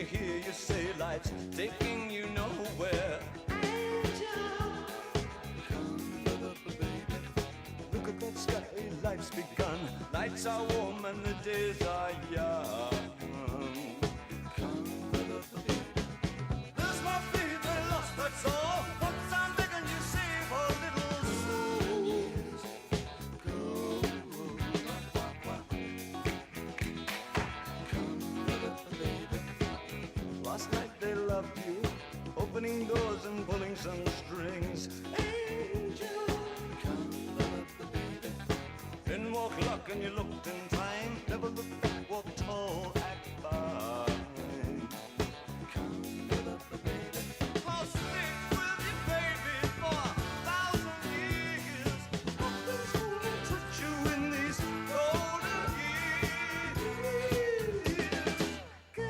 hear you say life's taking you nowhere. Angel, come up, baby. Look at that sky, life's begun. Nights are warm and the days are young. Come up, baby. There's my baby lost, that's all. Once I'm begging you, save a little soul. Go. Last night they loved you, opening doors and pulling some strings. Angel, come up, baby. In walk luck and you looked in time. Never look back, walk tall, act fine. Come up, baby. I'll stick with you, baby, for 1,000 years. Nothing's gonna touch you in these golden years. Go.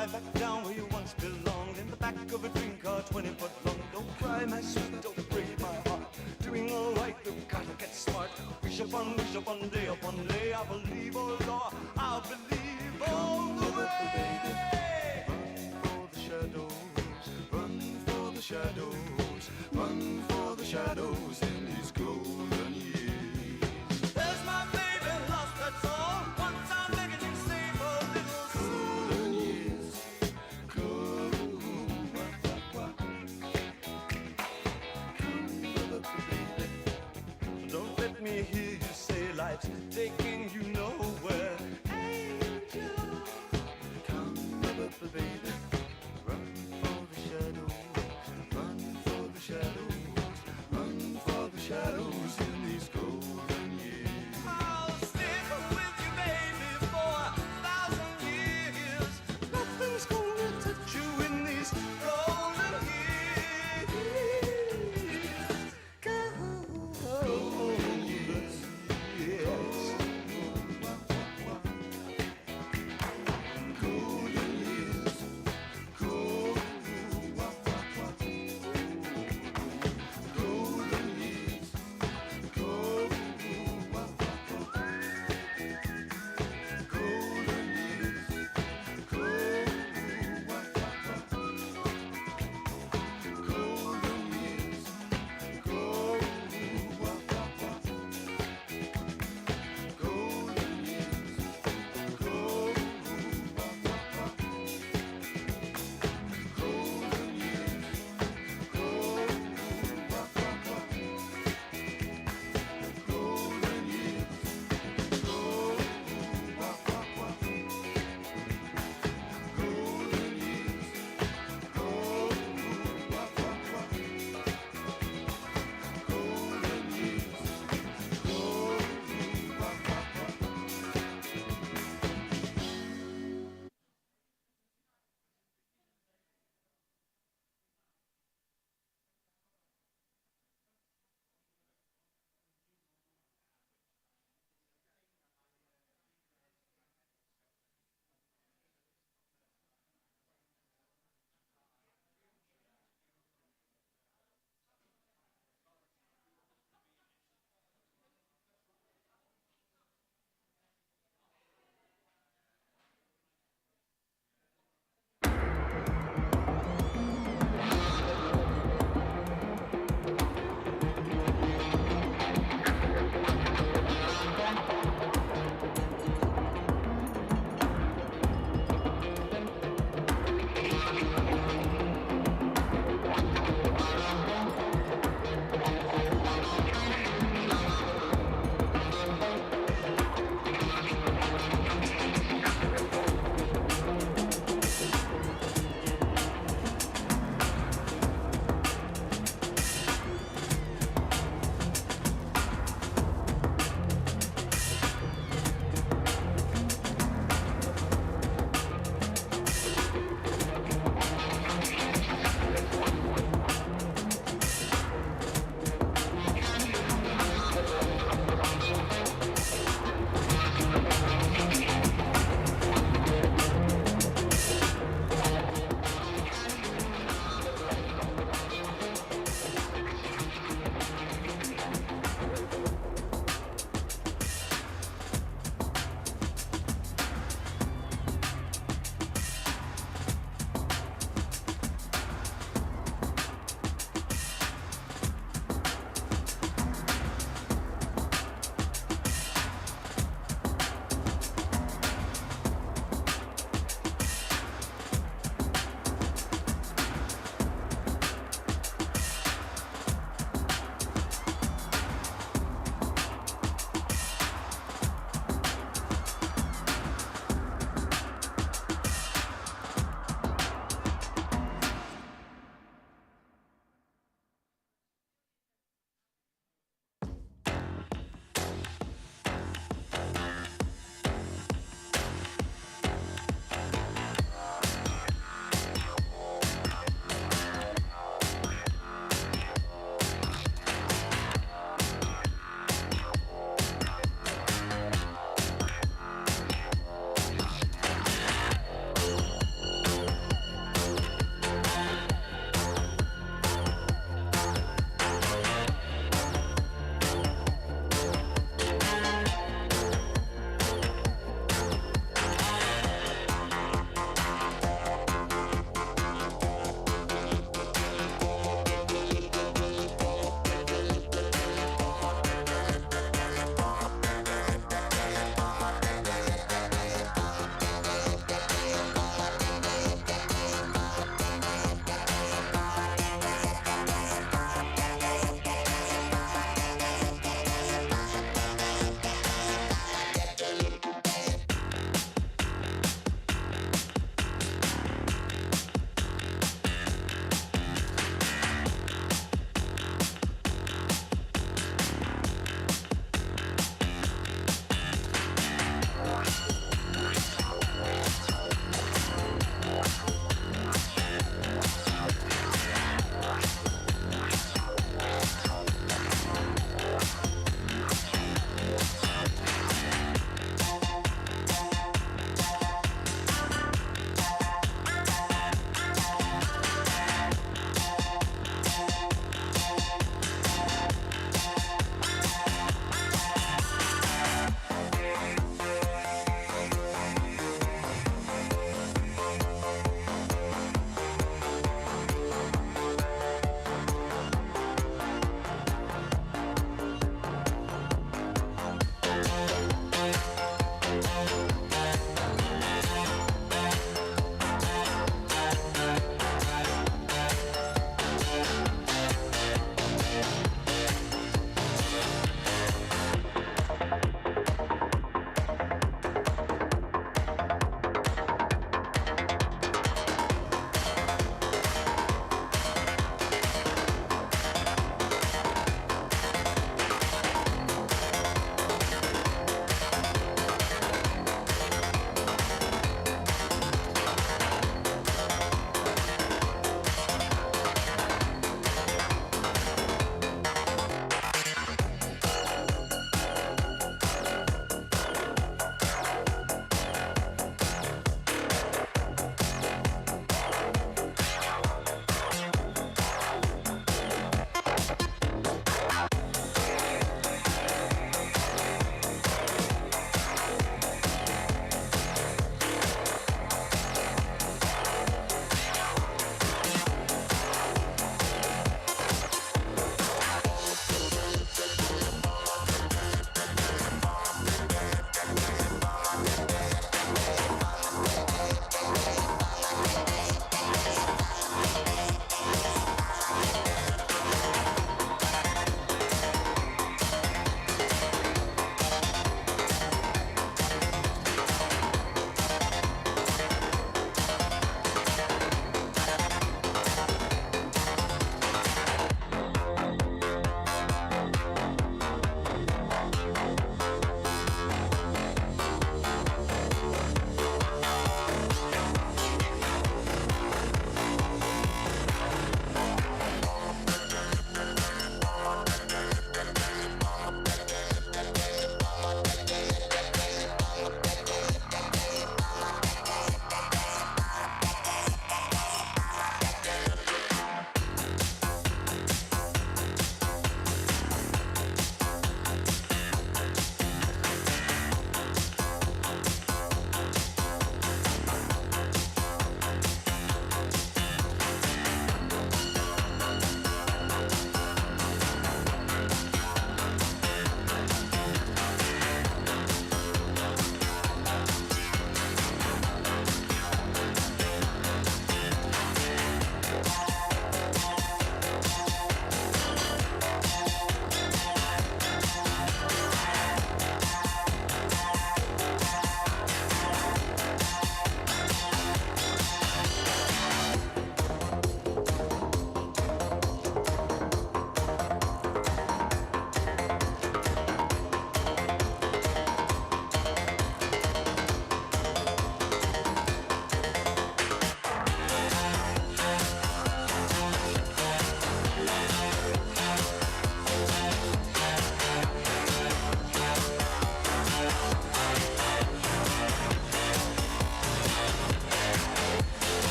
Back down where you once belonged, in the back of a dream car 20 foot long. Don't cry, my sweet, don't break my heart. Doing all right, you've gotta get smart. Wish upon day upon day. I believe, oh Lord, I believe all the way. Run for the shadows, run for the shadows, run for the shadows in these golden years. There's my baby lost, that's all. Once I'm begging you, save a little golden years. Don't let me hear you say life's taking you nowhere. Angel, come up, baby. Run for the shadows, run for the shadows, run for the shadows in these golden years. I'll stick with you, baby, for 1,000 years. Nothing's gonna touch you in these golden years. Golden years, yes. Golden years, golden years.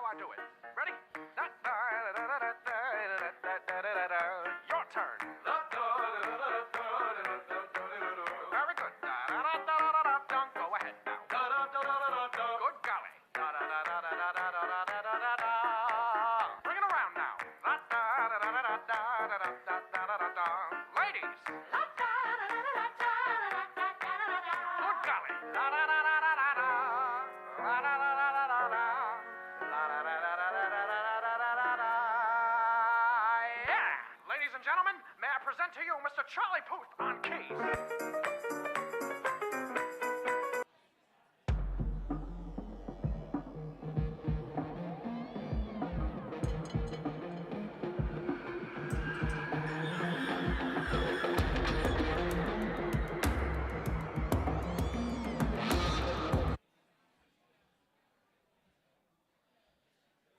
I do it. Ready? Your turn. Very good. Go ahead now. Good golly. Bring it around now. Ladies. Good golly. Yeah. Ladies and gentlemen, may I present to you Mr. Charlie Puth on keys.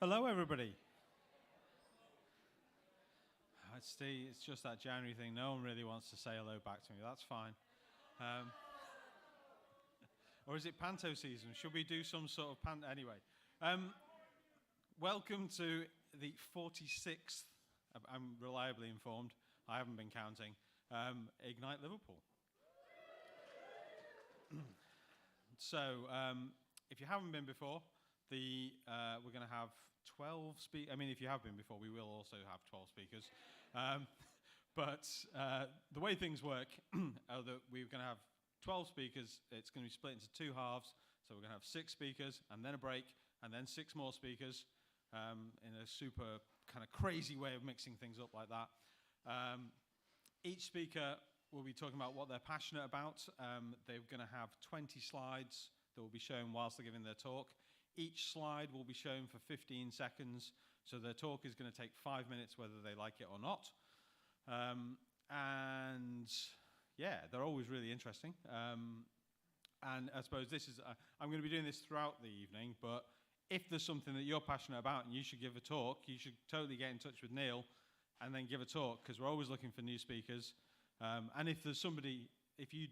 Hello, everybody. It's just that January thing. No one really wants to say hello back to me. That's fine. Or is it panto season? Should we do some sort of panto? Anyway, welcome to the 46th, I'm reliably informed, I haven't been counting, Ignite Liverpool. So, if you haven't been before, we're going to have 12 speakers. I mean, if you have been before, we will also have 12 speakers. But the way things work are that we're going to have 12 speakers. It's going to be split into two halves. So we're going to have 6 speakers, and then a break, and then 6 more speakers in a super kind of crazy way of mixing things up like that. Each speaker will be talking about what they're passionate about. They're going to have 20 slides that will be shown whilst they're giving their talk. Each slide will be shown for 15 seconds, so their talk is going to take 5 minutes whether they like it or not. And yeah, they're always really interesting. And I suppose I'm going to be doing this throughout the evening, but if there's something that you're passionate about and you should give a talk, you should totally get in touch with Neil and then give a talk, because we're always looking for new speakers. And if there's somebody, if you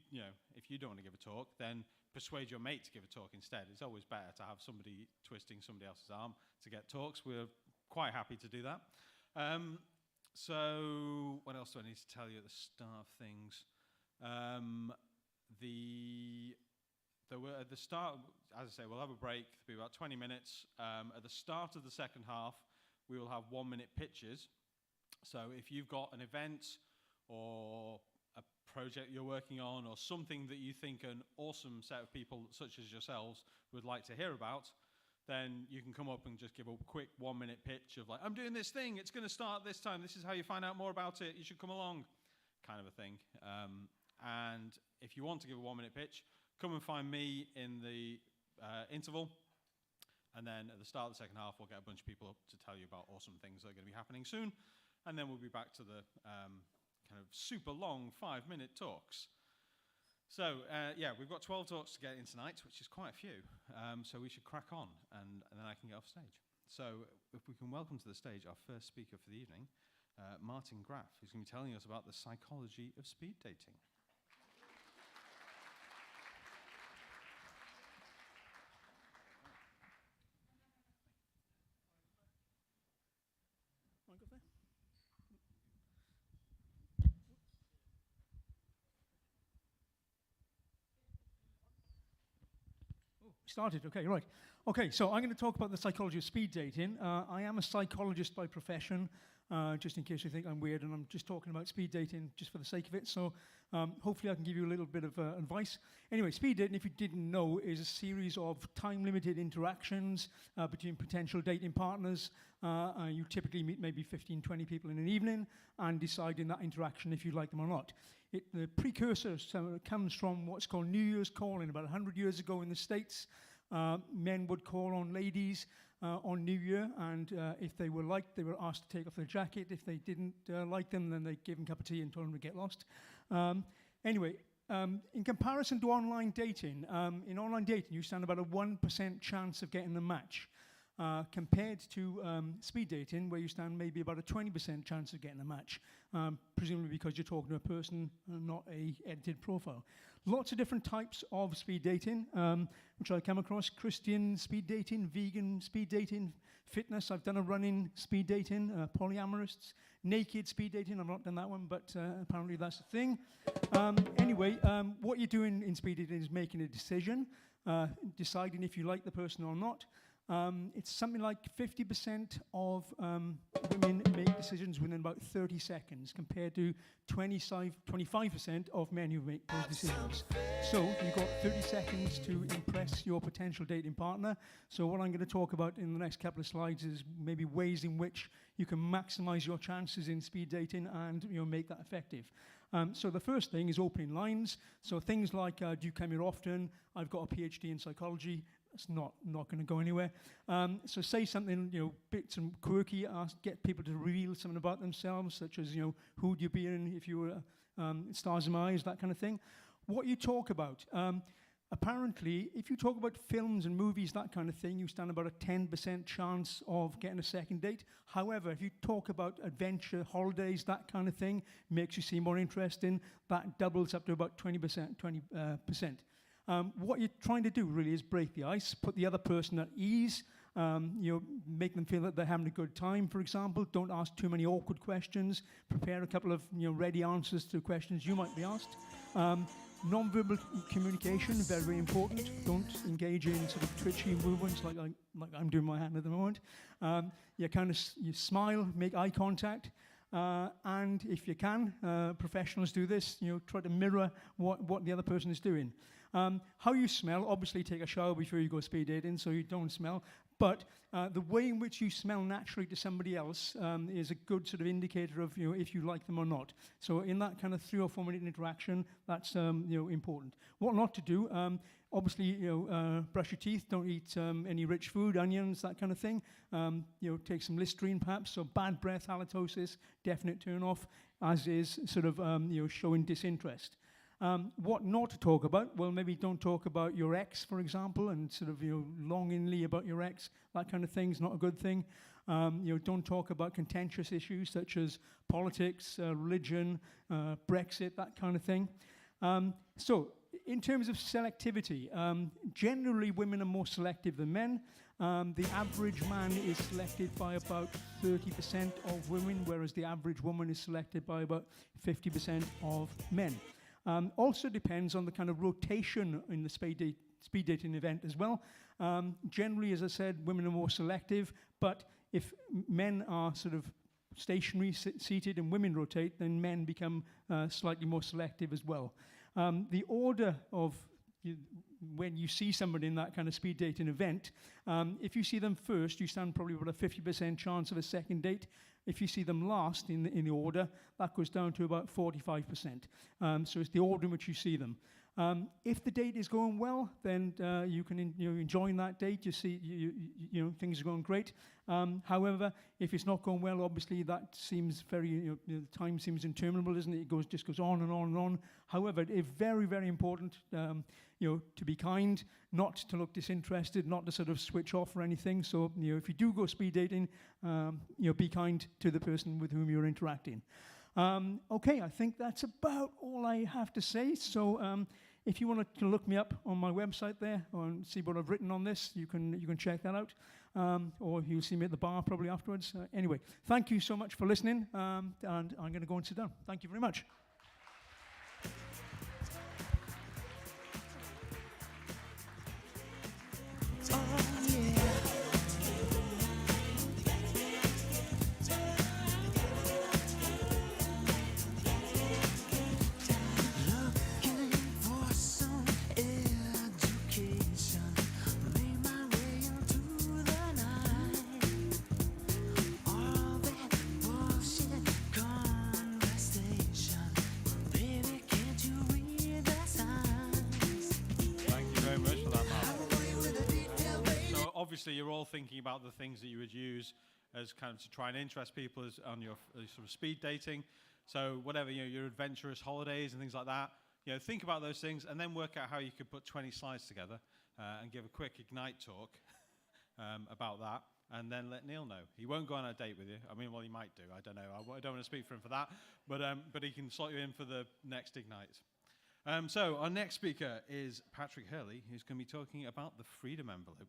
don't want to give a talk, then persuade your mate to give a talk instead. It's always better to have somebody twisting somebody else's arm to get talks. We're quite happy to do that. So what else do I need to tell you at the start of things? At the start, as I say, we'll have a break. It'll be about 20 minutes. At the start of the second half, we will have 1-minute pitches. So if you've got an event or a project you're working on, or something that you think an awesome set of people such as yourselves would like to hear about, then you can come up and just give a quick 1-minute pitch of like, I'm doing this thing, it's going to start this time, this is how you find out more about it, you should come along, kind of a thing. And if you want to give a 1-minute pitch, come and find me in the interval, and then at the start of the second half, we'll get a bunch of people up to tell you about awesome things that are going to be happening soon, and then we'll be back to the kind of super long 5-minute talks. So, yeah, we've got 12 talks to get in tonight, which is quite a few. So we should crack on, and then I can get off stage. So if we can welcome to the stage our first speaker for the evening, Martin Graff, who's going to be telling us about the psychology of speed dating. Started, okay, right. Okay, so I'm going to talk about the psychology of speed dating. I am a psychologist by profession, just in case you think I'm weird and I'm just talking about speed dating just for the sake of it. So hopefully I can give you a little bit of advice. Anyway, speed dating, if you didn't know, is a series of time-limited interactions between potential dating partners. You typically meet maybe 15, 20 people in an evening and decide in that interaction if you like them or not. The precursor comes from what's called New Year's calling. About 100 years ago in the States, men would call on ladies on New Year, and if they were liked, they were asked to take off their jacket. If they didn't like them, then they'd give them a cup of tea and told them to get lost. Anyway, in comparison to online dating, in online dating, you stand about a 1% chance of getting a match. compared to speed dating, where you stand maybe about a 20% chance of getting a match, presumably because you're talking to a person and not a edited profile. Lots of different types of speed dating, which I come across: Christian speed dating, vegan speed dating, fitness. I've done a run-in speed dating, polyamorists, naked speed dating. I've not done that one, but apparently that's a thing. Anyway, what you're doing in speed dating is making a decision, deciding if you like the person or not. It's something like 50% of women make decisions within about 30 seconds, compared to 25% of men who make those decisions. So you've got 30 seconds to impress your potential dating partner. So what I'm going to talk about in the next couple of slides is maybe ways in which you can maximize your chances in speed dating and make that effective. So the first thing is opening lines. So things like, do you come here often? I've got a PhD in psychology. It's not going to go anywhere. So say something, bits and quirky. Get people to reveal something about themselves, such as, who would you be in if you were stars in my eyes, that kind of thing. What you talk about. Apparently, if you talk about films and movies, that kind of thing, you stand about a 10% chance of getting a second date. However, if you talk about adventure, holidays, that kind of thing, makes you seem more interesting, that doubles up to about 20%. What you're trying to do really is break the ice, put the other person at ease, make them feel that they're having a good time, for example. Don't ask too many awkward questions. Prepare a couple of ready answers to questions you might be asked. Non-verbal communication, very, very important. Don't engage in sort of twitchy movements like I'm doing my hand at the moment. You smile, make eye contact. And if you can, professionals do this, try to mirror what the other person is doing. How you smell, obviously take a shower before you go speed dating so you don't smell, but the way in which you smell naturally to somebody else is a good sort of indicator of if you like them or not. So in that kind of 3 or 4 minute interaction, that's important. What not to do, obviously brush your teeth, don't eat any rich food, onions, that kind of thing. Take some Listerine perhaps. So bad breath, halitosis, definite turn off, as is sort of showing disinterest. What not to talk about? Well, maybe don't talk about your ex, for example, and sort of longingly about your ex. That kind of thing's not a good thing. Don't talk about contentious issues such as politics, religion, Brexit, that kind of thing. So, in terms of selectivity, generally women are more selective than men. The average man is selected by about 30% of women, whereas the average woman is selected by about 50% of men. Also depends on the kind of rotation in the speed dating event as well. Generally, as I said, women are more selective, but if men are sort of stationary, seated, and women rotate, then men become slightly more selective as well. The order of when you see somebody in that kind of speed dating event, if you see them first, you stand probably about a 50% chance of a second date. If you see them last in the order, that goes down to about 45%. So it's the order in which you see them. If the date is going well, then you can enjoying that date. You see, things are going great. However, if it's not going well, obviously that seems very, the time seems interminable, doesn't it? It just goes on and on and on. However, it's very, very important, to be kind, not to look disinterested, not to sort of switch off or anything. So, if you do go speed dating, be kind to the person with whom you're interacting. Okay, I think that's about all I have to say. So, if you want to look me up on my website there and see what I've written on this, you can check that out. Or you'll see me at the bar probably afterwards. Anyway, thank you so much for listening, and I'm going to go and sit down. Thank you very much. Obviously, you're all thinking about the things that you would use as kind of to try and interest people on your sort of speed dating. So whatever, your adventurous holidays and things like that, think about those things and then work out how you could put 20 slides together and give a quick Ignite talk about that, and then let Neil know. He won't go on a date with you. I mean, well, he might do. I don't know. I don't want to speak for him for that, but he can slot you in for the next Ignite. So our next speaker is Patrick Hurley, who's going to be talking about the Freedom Envelope.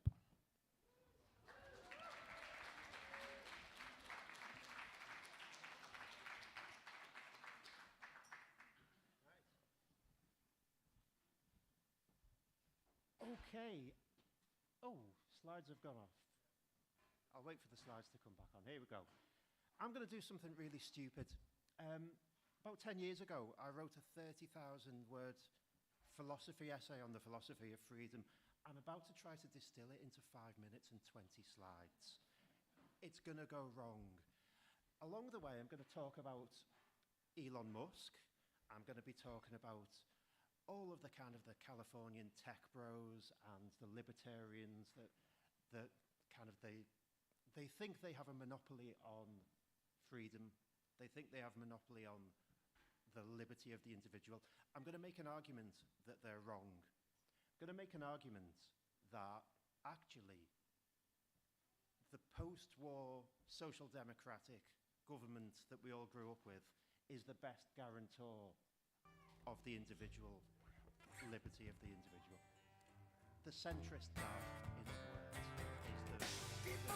Okay. Oh, slides have gone off. I'll wait for the slides to come back on. Here we go. I'm going to do something really stupid. About 10 years ago, I wrote a 30,000-word philosophy essay on the philosophy of freedom. I'm about to try to distill it into 5 minutes and 20 slides. It's going to go wrong. Along the way, I'm going to talk about Elon Musk. I'm going to be talking about all of the kind of the Californian tech bros and the libertarians that kind of they think they have a monopoly on freedom. They think they have a monopoly on the liberty of the individual. I'm going to make an argument that they're wrong. I'm going to make an argument that actually the post-war social democratic government that we all grew up with is the best guarantor of the individual liberty of the individual. The centrist dad, in other words, is the individual.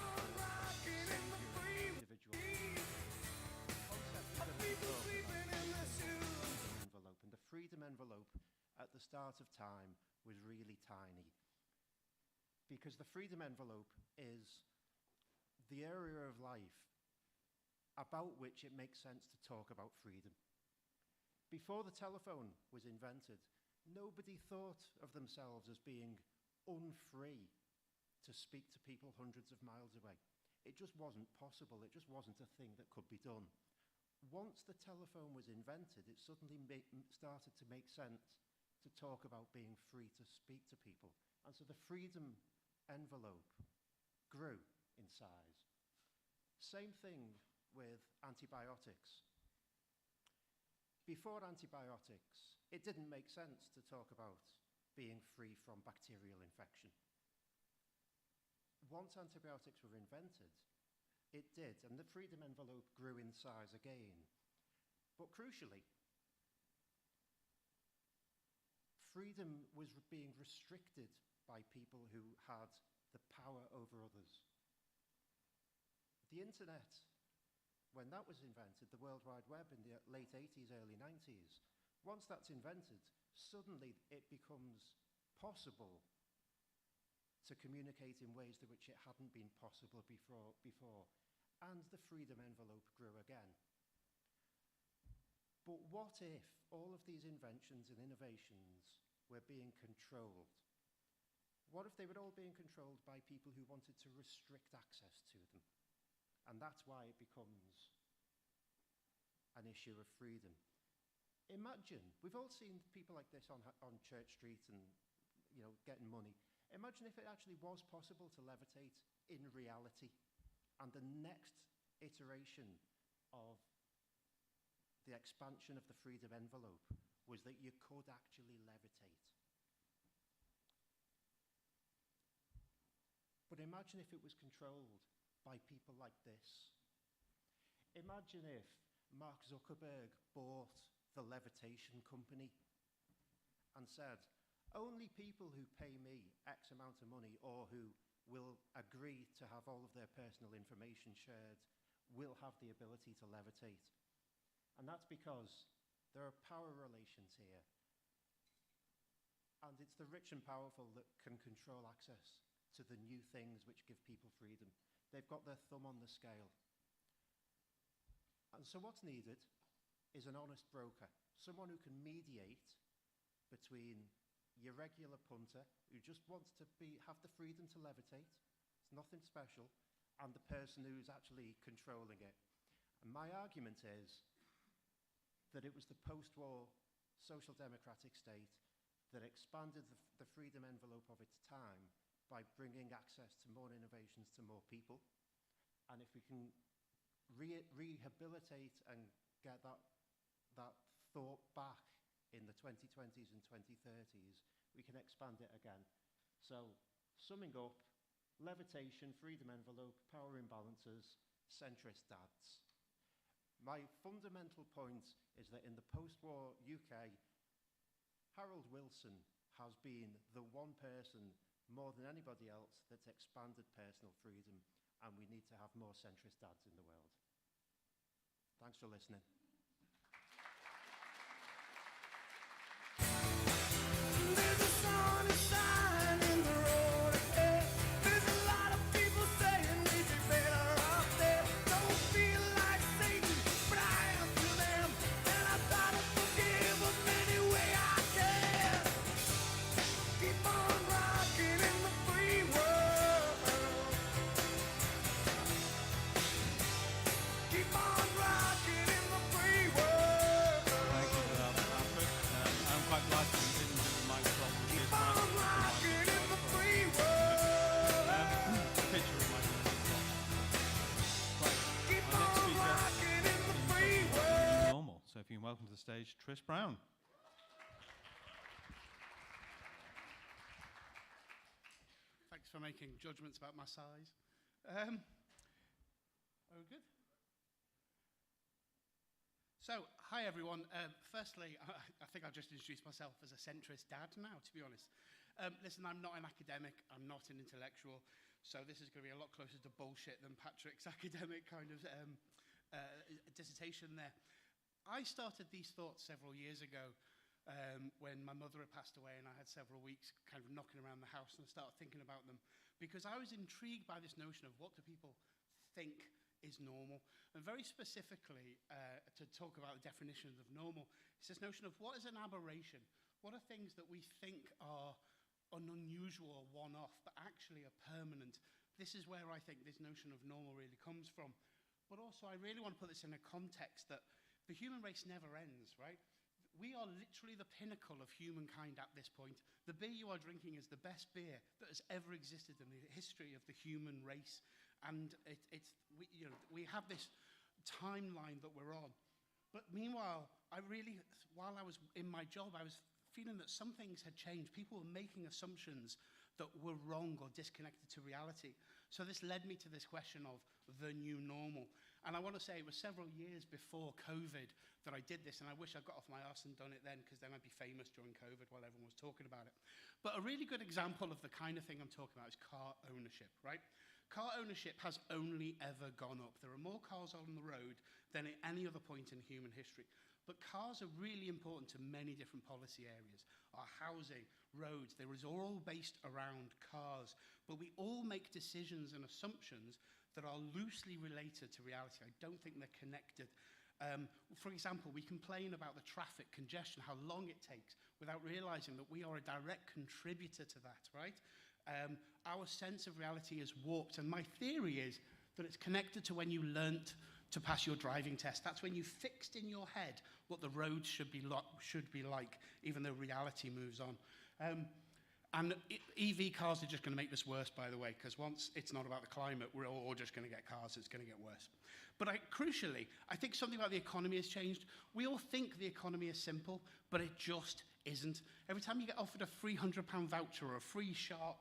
Envelope, and the freedom envelope at the start of time was really tiny, because the freedom envelope is the area of life about which it makes sense to talk about freedom. Before the telephone was invented, nobody thought of themselves as being unfree to speak to people hundreds of miles away. It just wasn't possible. It just wasn't a thing that could be done. Once the telephone was invented, it suddenly started to make sense to talk about being free to speak to people. And so the freedom envelope grew in size. Same thing with antibiotics. Before antibiotics, it didn't make sense to talk about being free from bacterial infection. Once antibiotics were invented, it did, and the freedom envelope grew in size again. But crucially, freedom was being restricted by people who had the power over others. The internet, when that was invented, the World Wide Web in the late 80s, early 90s, once that's invented, suddenly it becomes possible to communicate in ways to which it hadn't been possible before. And the freedom envelope grew again. But what if all of these inventions and innovations were being controlled? What if they were all being controlled by people who wanted to restrict access to them? And that's why it becomes an issue of freedom. Imagine, we've all seen people like this on Church Street and, getting money. Imagine if it actually was possible to levitate in reality, and the next iteration of the expansion of the freedom envelope was that you could actually levitate. But imagine if it was controlled by people like this. Imagine if Mark Zuckerberg bought the levitation company and said, only people who pay me X amount of money or who will agree to have all of their personal information shared will have the ability to levitate. And that's because there are power relations here. And it's the rich and powerful that can control access to the new things which give people freedom. They've got their thumb on the scale. And so what's needed is an honest broker, someone who can mediate between your regular punter who just wants to have the freedom to levitate, it's nothing special, and the person who's actually controlling it. And my argument is that it was the post-war social democratic state that expanded the freedom envelope of its time by bringing access to more innovations to more people. And if we can rehabilitate and get that thought back in the 2020s and 2030s, we can expand it again. So, summing up, levitation, freedom envelope, power imbalances, centrist dads. My fundamental point is that in the post-war UK, Harold Wilson has been the one person more than anybody else that's expanded personal freedom, and we need to have more centrist dads in the world. Thanks for listening. There's a sunny sign in the road ahead. There's a lot of people saying we'd be better off there. Don't feel like Satan, but I am to them, and I try to forgive them any way I can. Keep on rocking in the free world. Keep on rocking in the free world. Thank you for that, Alfred. I'm quite glad that you didn't do the microphone with Keep this on mic. rocking in the free world. Picture of microphone. Right. Keep Our next on speaker rocking in the is free talking about the world. new normal. So if you can welcome to the stage, Tris Brown. Thanks for making judgments about my size. Oh, good. So, hi everyone. Firstly, I think I'll just introduce myself as a centrist dad now, to be honest. Listen, I'm not an academic, I'm not an intellectual, so this is going to be a lot closer to bullshit than Patrick's academic kind of dissertation there. I started these thoughts several years ago when my mother had passed away and I had several weeks kind of knocking around the house and I started thinking about them because I was intrigued by this notion of what do people think is normal, and very specifically to talk about the definitions of normal, it's this notion of what is an aberration, what are things that we think are an unusual or one-off but actually are permanent. This is where I think this notion of normal really comes from. But also I really want to put this in a context that the human race never ends, right? We are literally the pinnacle of humankind at this point. The beer you are drinking is the best beer that has ever existed in the history of the human race. And we have this timeline that we're on. But meanwhile, while I was in my job, I was feeling that some things had changed. People were making assumptions that were wrong or disconnected to reality. So this led me to this question of the new normal. And I want to say it was several years before COVID that I did this, and I wish I'd got off my arse and done it then, because then I'd be famous during COVID while everyone was talking about it. But a really good example of the kind of thing I'm talking about is car ownership, right? Car ownership has only ever gone up. There are more cars on the road than at any other point in human history. But cars are really important to many different policy areas. Our housing, roads, they are all based around cars. But we all make decisions and assumptions that are loosely related to reality. I don't think they're connected. For example, we complain about the traffic congestion, how long it takes, without realizing that we are a direct contributor to that, right? Our sense of reality is warped, and my theory is that it's connected to when you learnt to pass your driving test. That's when you fixed in your head what the roads should be like, even though reality moves on. And EV cars are just going to make this worse, by the way, because once it's not about the climate, we're all just going to get cars, it's going to get worse. But crucially, I think something about the economy has changed. We all think the economy is simple, but it just isn't. Every time you get offered a £300 voucher or a free Shark,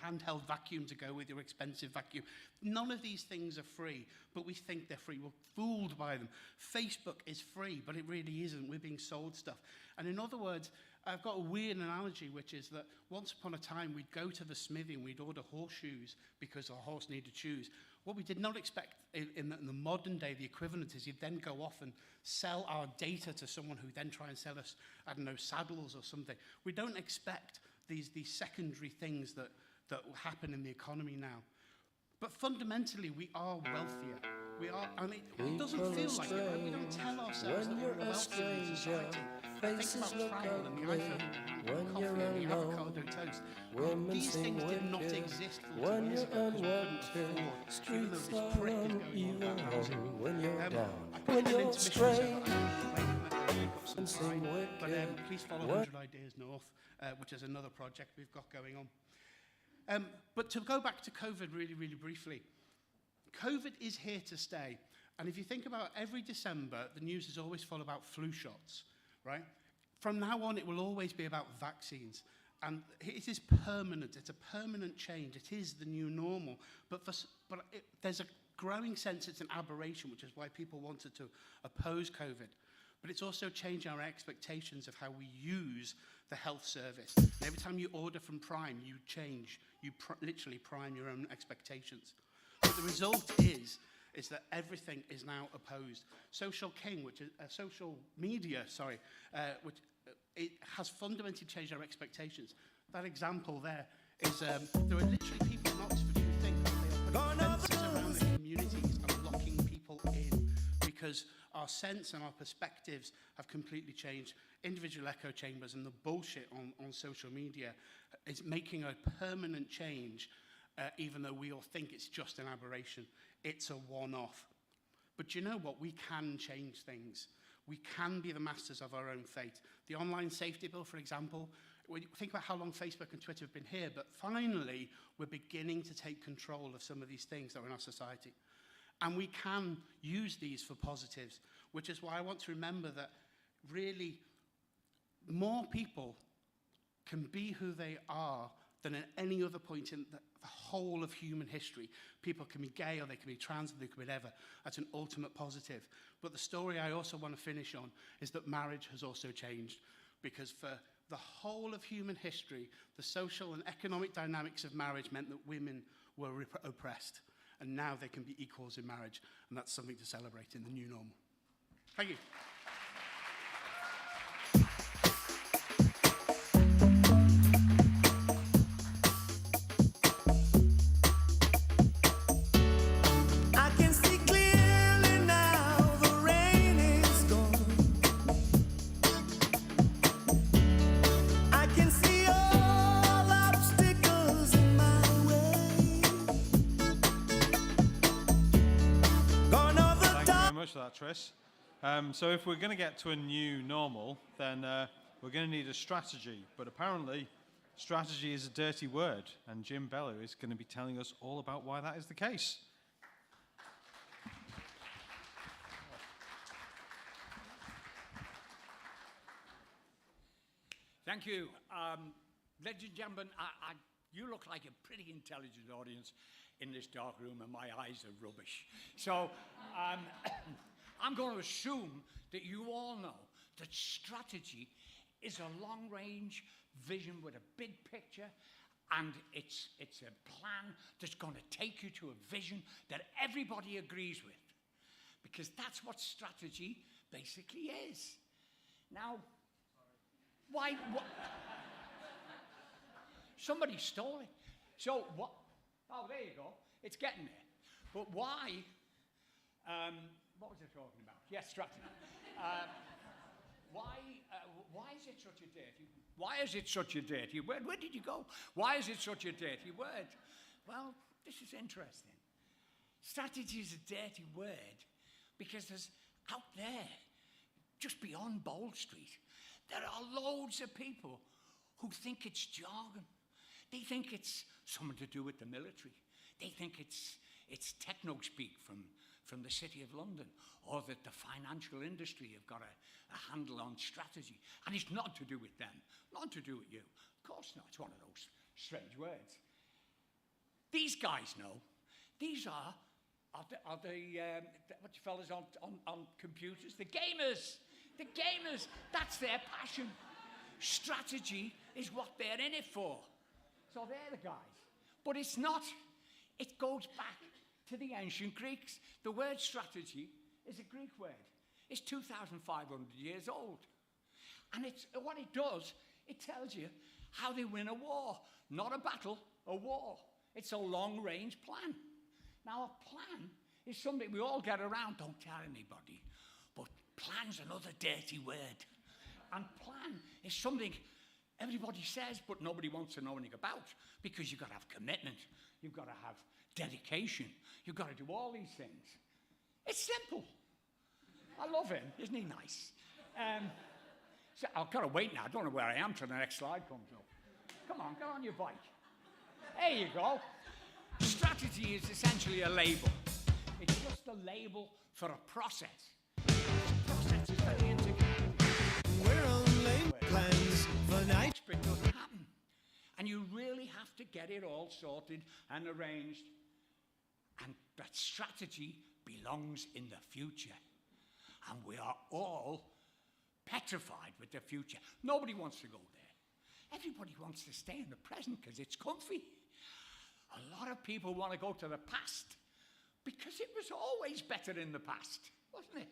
handheld vacuum to go with your expensive vacuum, none of these things are free, but we think they're free. We're fooled by them. Facebook is free, but it really isn't. We're being sold stuff. And in other words, I've got a weird analogy, which is that once upon a time, we'd go to the smithy and we'd order horseshoes because our horse needed shoes. What we did not expect in the modern day, the equivalent is you'd then go off and sell our data to someone who then try and sell us, I don't know, saddles or something. We don't expect these secondary things that happen in the economy now. But fundamentally, we are wealthier. We are, it doesn't feel like it, right? We don't tell ourselves that we're wealthier in society. Think about travel and the iPhone, and coffee and the avocado toast. These things did not exist 40 years ago because we couldn't afford, even though this prick is going on about housing. I put an intermission so that I but please follow 100 Ideas North, which is another project we've got going on. But to go back to COVID really, really briefly, COVID is here to stay. And if you think about every December, the news is always full about flu shots, right? From now on, it will always be about vaccines. And it is permanent. It's a permanent change. It is the new normal. But there's a growing sense it's an aberration, which is why people wanted to oppose COVID. But it's also changing our expectations of how we use the health service. And every time you order from Prime, you change. You literally prime your own expectations. But the result is that everything is now opposed. Social media, which it has fundamentally changed our expectations. That example there is, there are literally people in Oxford who think that they are putting fences around their communities and locking people in because our sense and our perspectives have completely changed. Individual echo chambers and the bullshit on social media is making a permanent change, even though we all think it's just an aberration. It's a one-off. But you know what? We can change things. We can be the masters of our own fate. The online safety bill, for example, when you think about how long Facebook and Twitter have been here, but finally we're beginning to take control of some of these things that are in our society. And we can use these for positives, which is why I want to remember that really more people can be who they are than at any other point in the whole of human history. People can be gay, or they can be trans, or they can be whatever. That's an ultimate positive. But the story I also want to finish on is that marriage has also changed, because for the whole of human history, the social and economic dynamics of marriage meant that women were oppressed. And now they can be equals in marriage, and that's something to celebrate in the new normal. Thank you. For that, Tris. So if we're going to get to a new normal, then we're going to need a strategy. But apparently, strategy is a dirty word, and Jim Bellew is going to be telling us all about why that is the case. Thank you. Ladies and gentlemen, you look like a pretty intelligent audience in this dark room, and my eyes are rubbish. So I'm going to assume that you all know that strategy is a long-range vision with a big picture, and it's a plan that's going to take you to a vision that everybody agrees with, because that's what strategy basically is. Now, why? Somebody stole it. So what? Oh, there you go. It's getting there. But why? What was I talking about? Yes, strategy. Why is it such a dirty? Why is it such a dirty word? Where did you go? Why is it such a dirty word? Well, this is interesting. Strategy is a dirty word because there's out there, just beyond Bold Street, there are loads of people who think it's jargon. They think it's something to do with the military. They think it's techno-speak from the City of London, or that the financial industry have got a handle on strategy. And it's not to do with them, not to do with you. Of course not, it's one of those strange words. These guys know. These are the what you fellas on computers? The gamers. The gamers, that's their passion. Strategy is what they're in it for. So they're the guys. But it's not. It goes back to the ancient Greeks. The word strategy is a Greek word. It's 2,500 years old. And what it does, it tells you how they win a war. Not a battle, a war. It's a long-range plan. Now, a plan is something we all get around. Don't tell anybody. But plan's another dirty word. And plan is something everybody says, but nobody wants to know anything about, because you've got to have commitment. You've got to have dedication. You've got to do all these things. It's simple. I love him. Isn't he nice? So I've got to wait now. I don't know where I am till the next slide comes up. Come on, get on your bike. There you go. Strategy is essentially a label. It's just a label for a process. The process is very integrated. We're on lane plans for night. But it doesn't happen. And you really have to get it all sorted and arranged. And that strategy belongs in the future. And we are all petrified with the future. Nobody wants to go there. Everybody wants to stay in the present because it's comfy. A lot of people want to go to the past because it was always better in the past, wasn't it?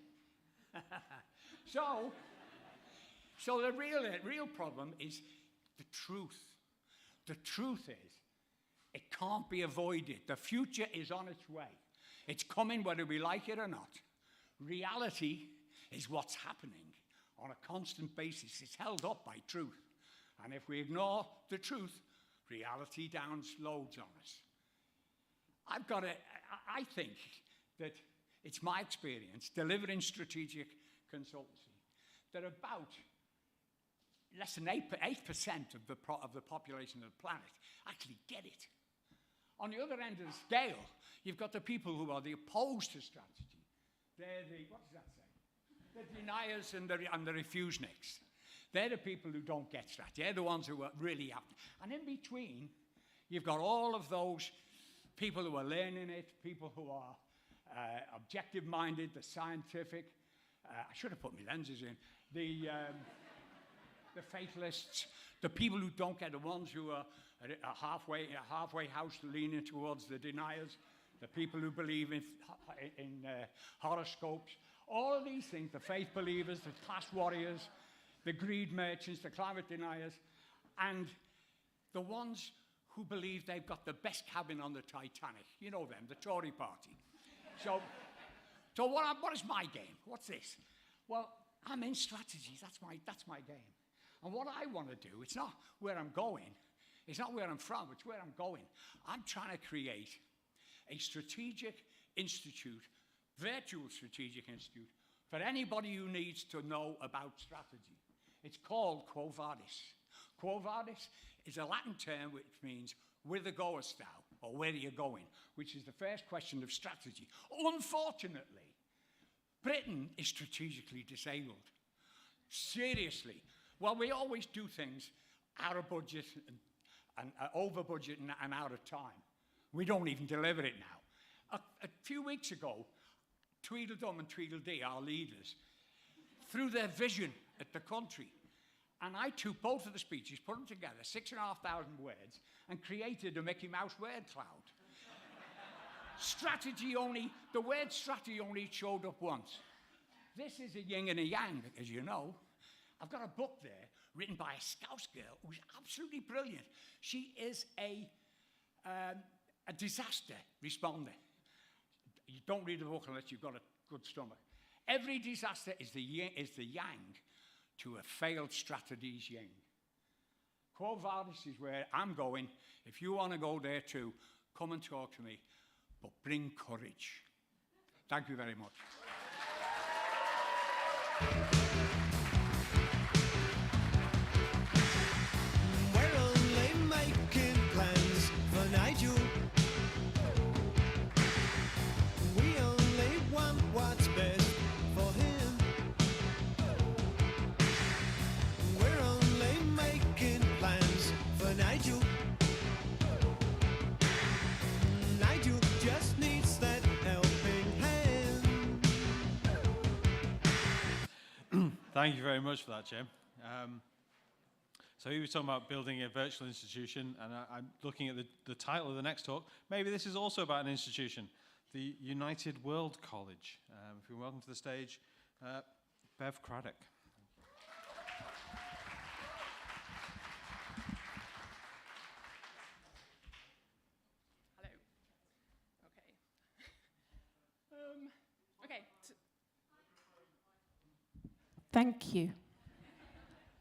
So the real problem is the truth. The truth is, it can't be avoided. The future is on its way. It's coming whether we like it or not. Reality is what's happening on a constant basis. It's held up by truth. And if we ignore the truth, reality downloads on us. I think that it's my experience, delivering strategic consultancy, that about less than 8% of the population of the planet actually get it. On the other end of the scale, you've got the people who are the opposed to strategy. They're the, what does that say? The deniers and the refuseniks. They're the people who don't get strategy. They're the ones who are really after. And in between, you've got all of those people who are learning it, people who are objective-minded, the scientific. I should have put my lenses in. The fatalists, the people who don't get, the ones who are a halfway house leaning towards the deniers, the people who believe in horoscopes, all of these things, the faith believers, the class warriors, the greed merchants, the climate deniers, and the ones who believe they've got the best cabin on the Titanic. You know them, the Tory party. So what is my game? What's this? Well, I'm in strategies. That's my game. And what I want to do, it's not where I'm going. It's not where I'm from. It's where I'm going. I'm trying to create a strategic institute, virtual strategic institute, for anybody who needs to know about strategy. It's called Quo Vadis. Quo Vadis is a Latin term which means whither goest thou, or where are you going, which is the first question of strategy. Unfortunately, Britain is strategically disabled. Seriously. Well, we always do things out of budget and over budget and out of time. We don't even deliver it now. A few weeks ago, Tweedledum and Tweedledee, our leaders, threw their vision at the country. And I took both of the speeches, put them together, 6,500 words, and created a Mickey Mouse word cloud. The word strategy only showed up once. This is a yin and a yang, as you know. I've got a book there written by a Scouse girl who's absolutely brilliant. She is a disaster responder. You don't read the book unless you've got a good stomach. Every disaster is the yang to a failed strategy's yin. Quo Vadis is where I'm going. If you want to go there too, come and talk to me, but bring courage. Thank you very much. We're only making plans for Nigel. We only want what's best for him. We're only making plans for Nigel. Nigel just needs that helping hand. Thank you very much for that, Jim. So he was talking about building a virtual institution, and I'm looking at the title of the next talk. Maybe this is also about an institution, the United World College. If you welcome to the stage, Bev Craddock. Hello. Okay. Okay. Thank you.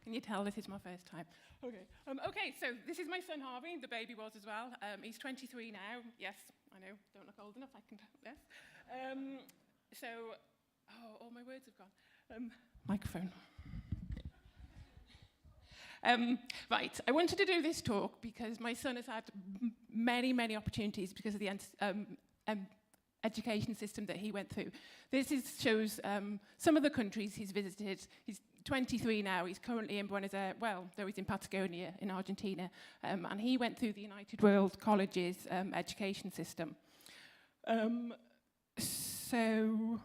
Can you tell this is my first time? Okay. Okay, so this is my son Harvey. The baby was as well. He's 23 now. Yes, I know. Don't look old enough. I can. Yes. All my words have gone. Microphone. Right. I wanted to do this talk because my son has had many opportunities because of the education system that he went through. This shows some of the countries he's visited. He's 23 now. He's currently in Buenos Aires. Well, though he's in Patagonia in Argentina. And he went through the United World College's education system. So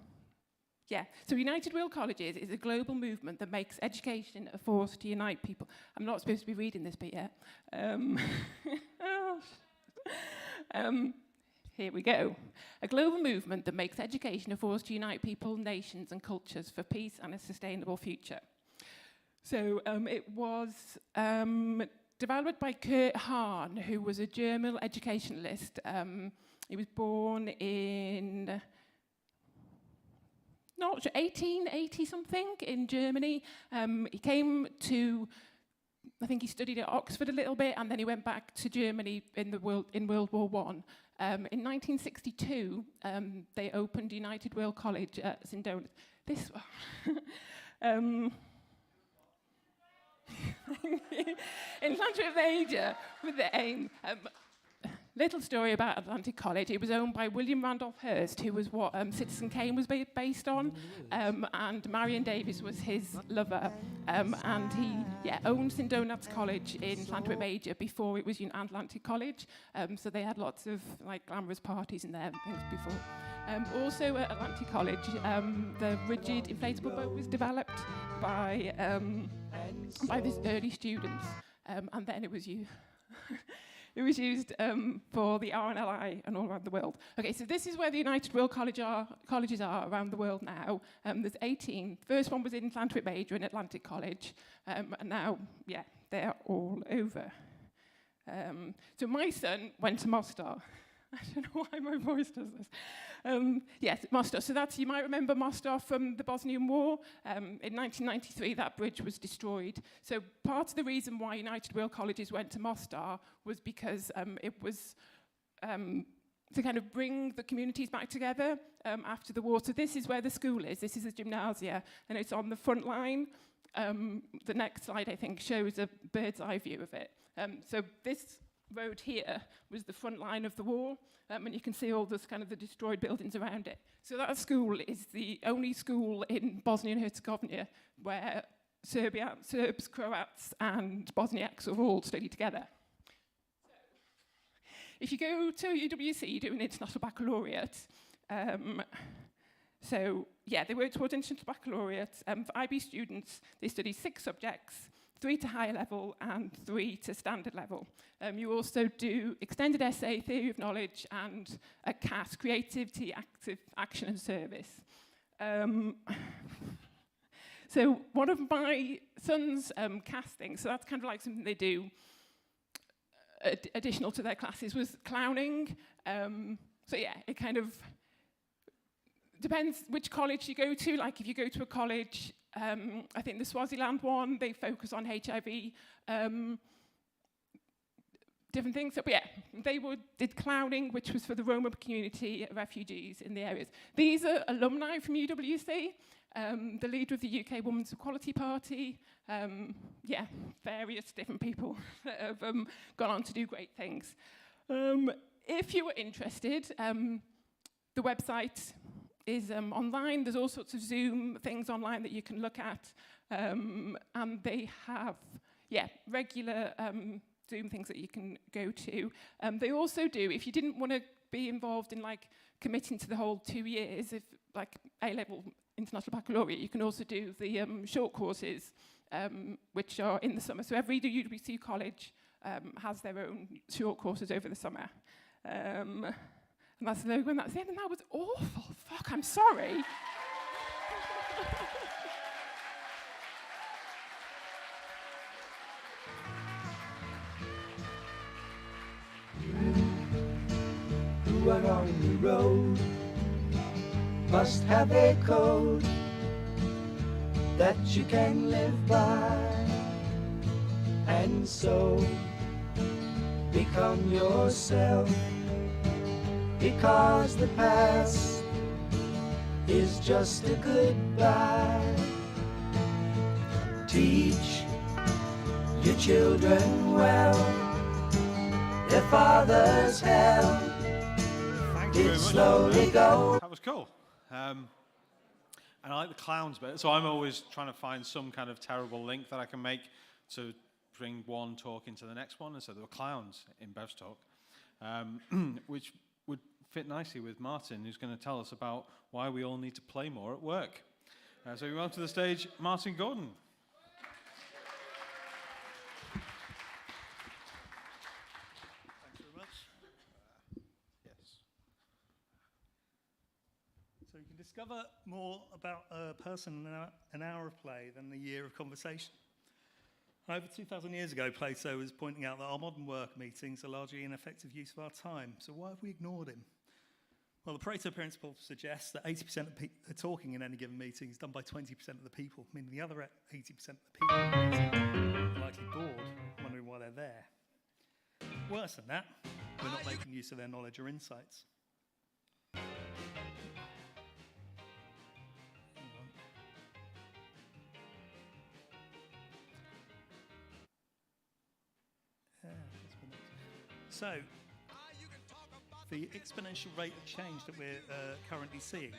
United World Colleges is a global movement that makes education a force to unite people. I'm not supposed to be reading this bit yet. Here we go. A global movement that makes education a force to unite people, nations, and cultures for peace and a sustainable future. So it was developed by Kurt Hahn, who was a German educationalist. He was born in 1880 something in Germany. He came to, I think he studied at Oxford a little bit, and then he went back to Germany in World War I. In 1962, they opened United World College at Sindona. This in Atlantic Major with the aim. Little story about Atlantic College. It was owned by William Randolph Hearst, who was what Citizen Kane was based on, and Marion Davies was his lover, and he owned St Donat's College in Atlantic Major before it was Atlantic College, so they had lots of like glamorous parties in there and things before. Also at Atlantic College, the rigid inflatable boat was developed by these early students, and then it was It was used for the RNLI and all around the world. Okay, so this is where the United World Colleges are around the world now. There's 18. The first one was in Atlantic Major in Atlantic College, and now, they're all over. So my son went to Mostar. I don't know why my voice does this. Yes, Mostar. So you might remember Mostar from the Bosnian War. In 1993, that bridge was destroyed. So part of the reason why United World Colleges went to Mostar was because it was to kind of bring the communities back together after the war. So this is where the school is. This is a gymnasia, and it's on the front line. The next slide, I think, shows a bird's eye view of it. So this road here was the front line of the war, and you can see all this kind of the destroyed buildings around it. So that school is the only school in Bosnia and Herzegovina where Serbs, Croats, and Bosniaks have all studied together. So, if you go to UWC, you do an international baccalaureate. They work towards international baccalaureate. For IB students, they study 6 subjects, 3 to higher level and 3 to standard level. You also do extended essay, theory of knowledge, and a CAS, creativity, active action and service. So one of my son's CAS things, so that's kind of like something they do additional to their classes, was clowning. It kind of depends which college you go to. Like if you go to a college, I think the Swaziland one, they focus on HIV, different things. So, they did clowning, which was for the Roma community, refugees in the areas. These are alumni from UWC, the leader of the UK Women's Equality Party, various different people that have gone on to do great things. If you were interested, the website is online. There's all sorts of Zoom things online that you can look at, and they have regular Zoom things that you can go to. They also do, if you didn't want to be involved in like committing to the whole 2 years, if like A-level international baccalaureate, you can also do the short courses, which are in the summer. So every UWC college has their own short courses over the summer. And that's the logo, and that's it. And that was awful. Fuck, I'm sorry. Who are on the road must have a code that you can live by, and so become yourself, because the past is just a goodbye. Teach your children well, their father's hell it slowly go. That was cool. And I like the clowns bit, so I'm always trying to find some kind of terrible link that I can make to bring one talk into the next one. And so there were clowns in Bev's talk, which would fit nicely with Martin, who's going to tell us about why we all need to play more at work. So we welcome to the stage Martin Gordon. Thanks very much. Yes. So you can discover more about a person in an hour of play than a year of conversation. Over 2,000 years ago, Plato was pointing out that our modern work meetings are largely ineffective use of our time. So why have we ignored him? Well, the Pareto principle suggests that 80% of the talking in any given meeting is done by 20% of the people, meaning the other 80% of the people in the meeting are likely bored, wondering why they're there. Worse than that, we're not making use of their knowledge or insights. So, the exponential rate of change that we're currently seeing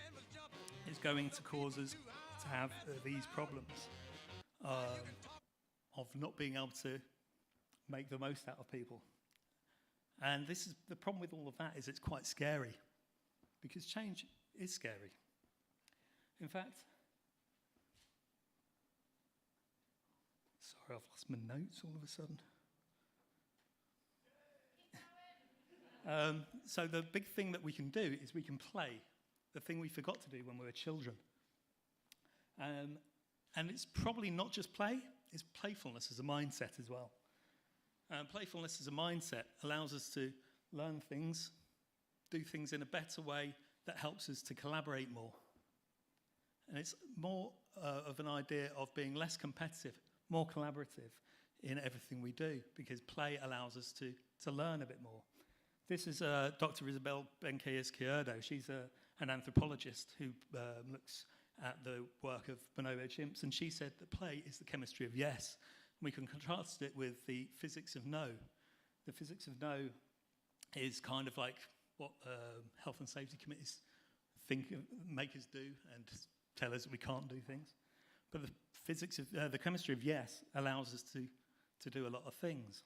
is going to cause us to have these problems of not being able to make the most out of people. And this is the problem with all of that, is it's quite scary, because change is scary. In fact, sorry, I've lost my notes all of a sudden. So the big thing that we can do is we can play, the thing we forgot to do when we were children. And it's probably not just play, it's playfulness as a mindset as well. Playfulness as a mindset allows us to learn things, do things in a better way that helps us to collaborate more. And it's more of an idea of being less competitive, more collaborative in everything we do, because play allows us to learn a bit more. This is Dr. Isabel Benkei-Izquierdo. She's an anthropologist who looks at the work of bonobo chimps, and she said that play is the chemistry of yes. We can contrast it with the physics of no. The physics of no is kind of like what health and safety committees make us do and tell us that we can't do things. But the physics of the chemistry of yes allows us to do a lot of things,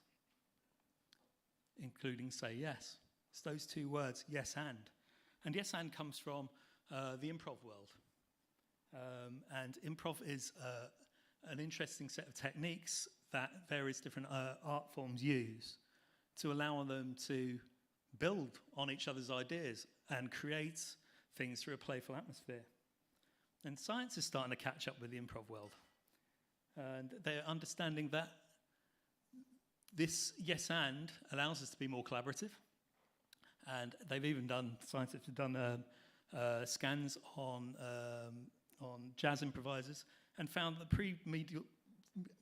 including say yes. It's those two words, yes and. And yes and comes from the improv world. And improv is an interesting set of techniques that various different art forms use to allow them to build on each other's ideas and create things through a playful atmosphere. And science is starting to catch up with the improv world. And they're understanding that this yes and allows us to be more collaborative. And they've even done, scientists have done scans on jazz improvisers and found that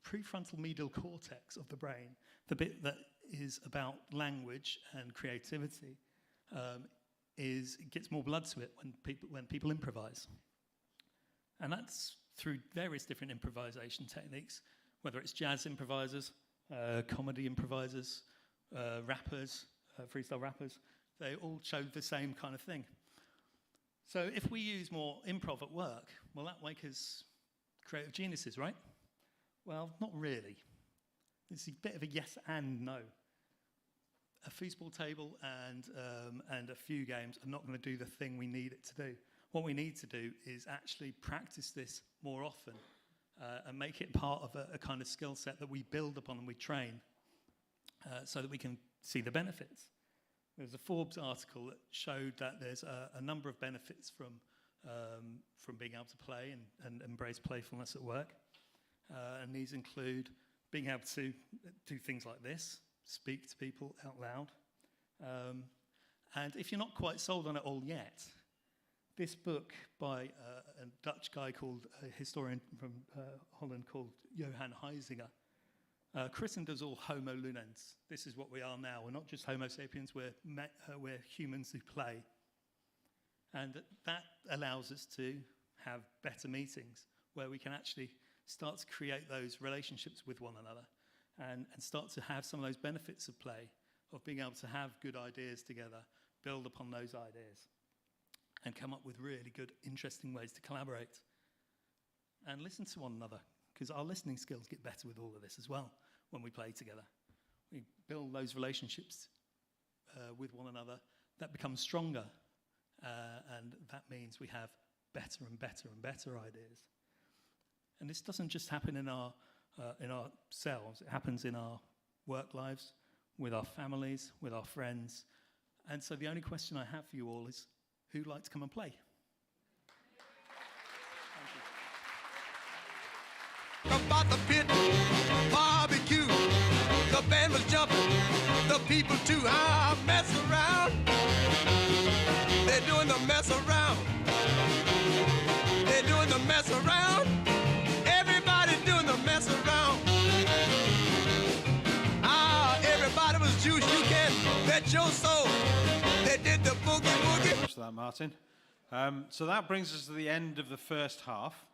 prefrontal medial cortex of the brain, the bit that is about language and creativity, gets more blood to it when people improvise. And that's through various different improvisation techniques, whether it's jazz improvisers, comedy improvisers, rappers, freestyle rappers. They all show the same kind of thing. So if we use more improv at work, will that make us creative geniuses, right? Well, not really. It's a bit of a yes and no. A foosball table and a few games are not going to do the thing we need it to do. What we need to do is actually practice this more often and make it part of a kind of skill set that we build upon and we train so that we can see the benefits. There's a Forbes article that showed that there's a number of benefits from being able to play and embrace playfulness at work. And these include being able to do things like this, speak to people out loud. And if you're not quite sold on it all yet, this book by a Dutch guy called, a historian from Holland called Johan Huizinga, christened us all Homo lunens. This is what we are now. We're not just Homo sapiens, we're humans who play. And that allows us to have better meetings where we can actually start to create those relationships with one another and start to have some of those benefits of play, of being able to have good ideas together, build upon those ideas, and come up with really good, interesting ways to collaborate. And listen to one another, because our listening skills get better with all of this as well when we play together. We build those relationships with one another that become stronger, and that means we have better and better and better ideas. And this doesn't just happen in ourselves, it happens in our work lives, with our families, with our friends. And so the only question I have for you all is, who'd like to come and play? About the pit, barbecue, the band was jumping, the people too, mess around, they're doing the mess around, they're doing the mess around, everybody's doing the mess around, everybody was juiced, you can bet your soul, they did the boogie woogie. Thanks for that, Martin. So that brings us to the end of the first half.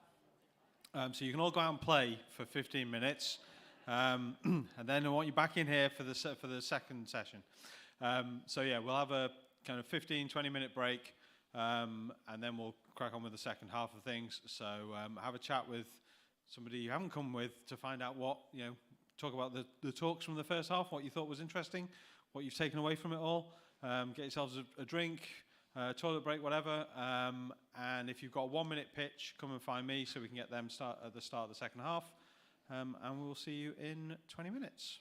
So you can all go out and play for 15 minutes, and then I want you back in here for the second session. So yeah, we'll have a kind of 15, 20-minute break, and then we'll crack on with the second half of things. So have a chat with somebody you haven't come with to find out what, talk about the talks from the first half, what you thought was interesting, what you've taken away from it all. Get yourselves a drink, toilet break, whatever, and if you've got a 1-minute pitch, come and find me so we can get them at the start of the second half, and we'll see you in 20 minutes.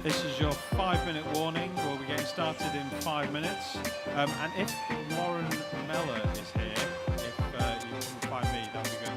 This is your 5-minute warning. We'll be getting started in 5 minutes. And if Lauren Meller is here, if you can find me, that would be good.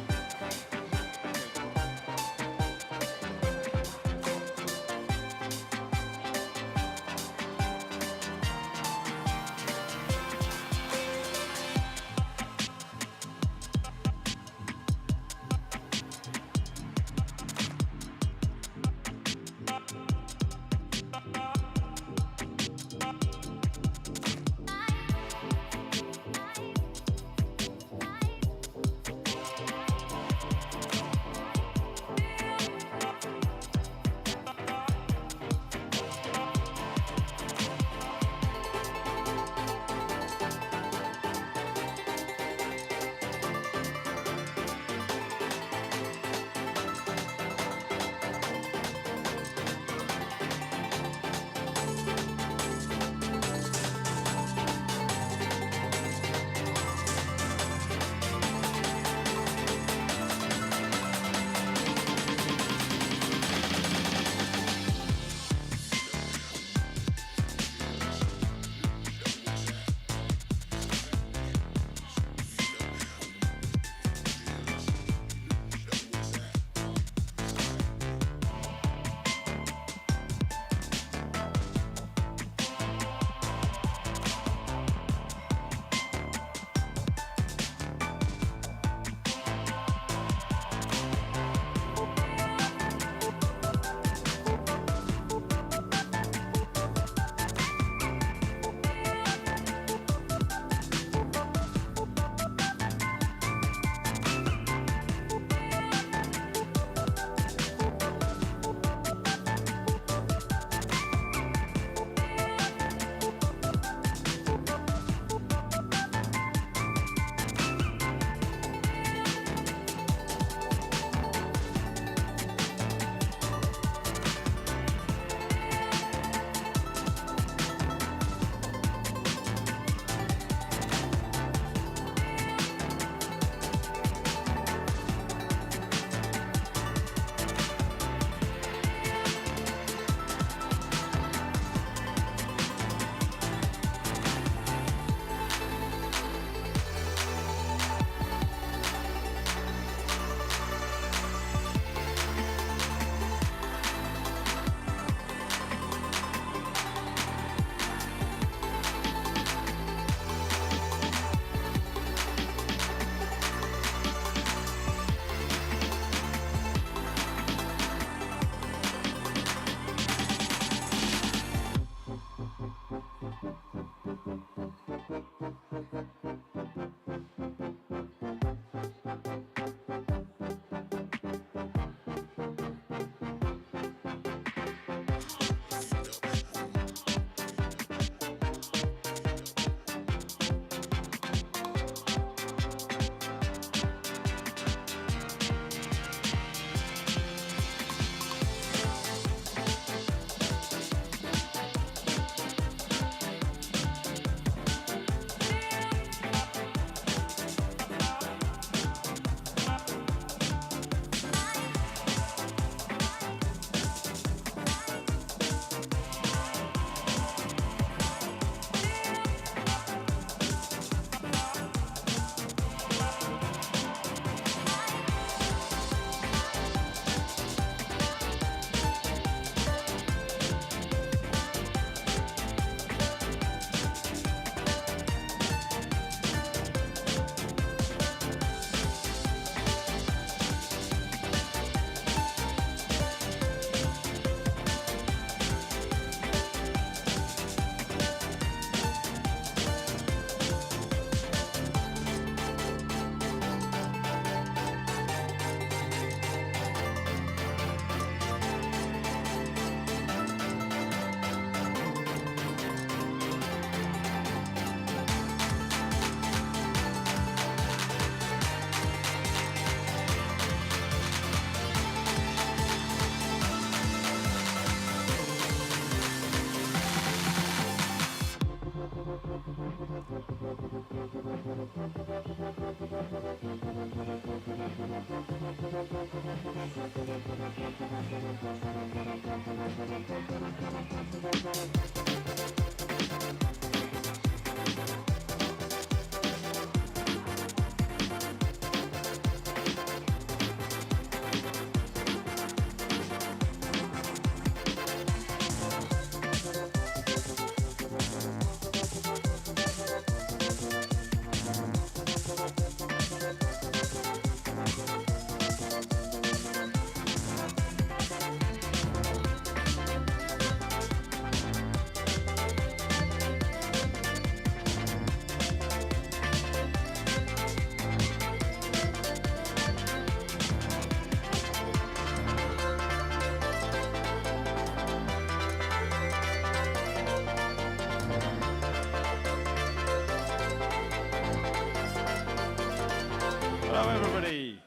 Hello, everybody.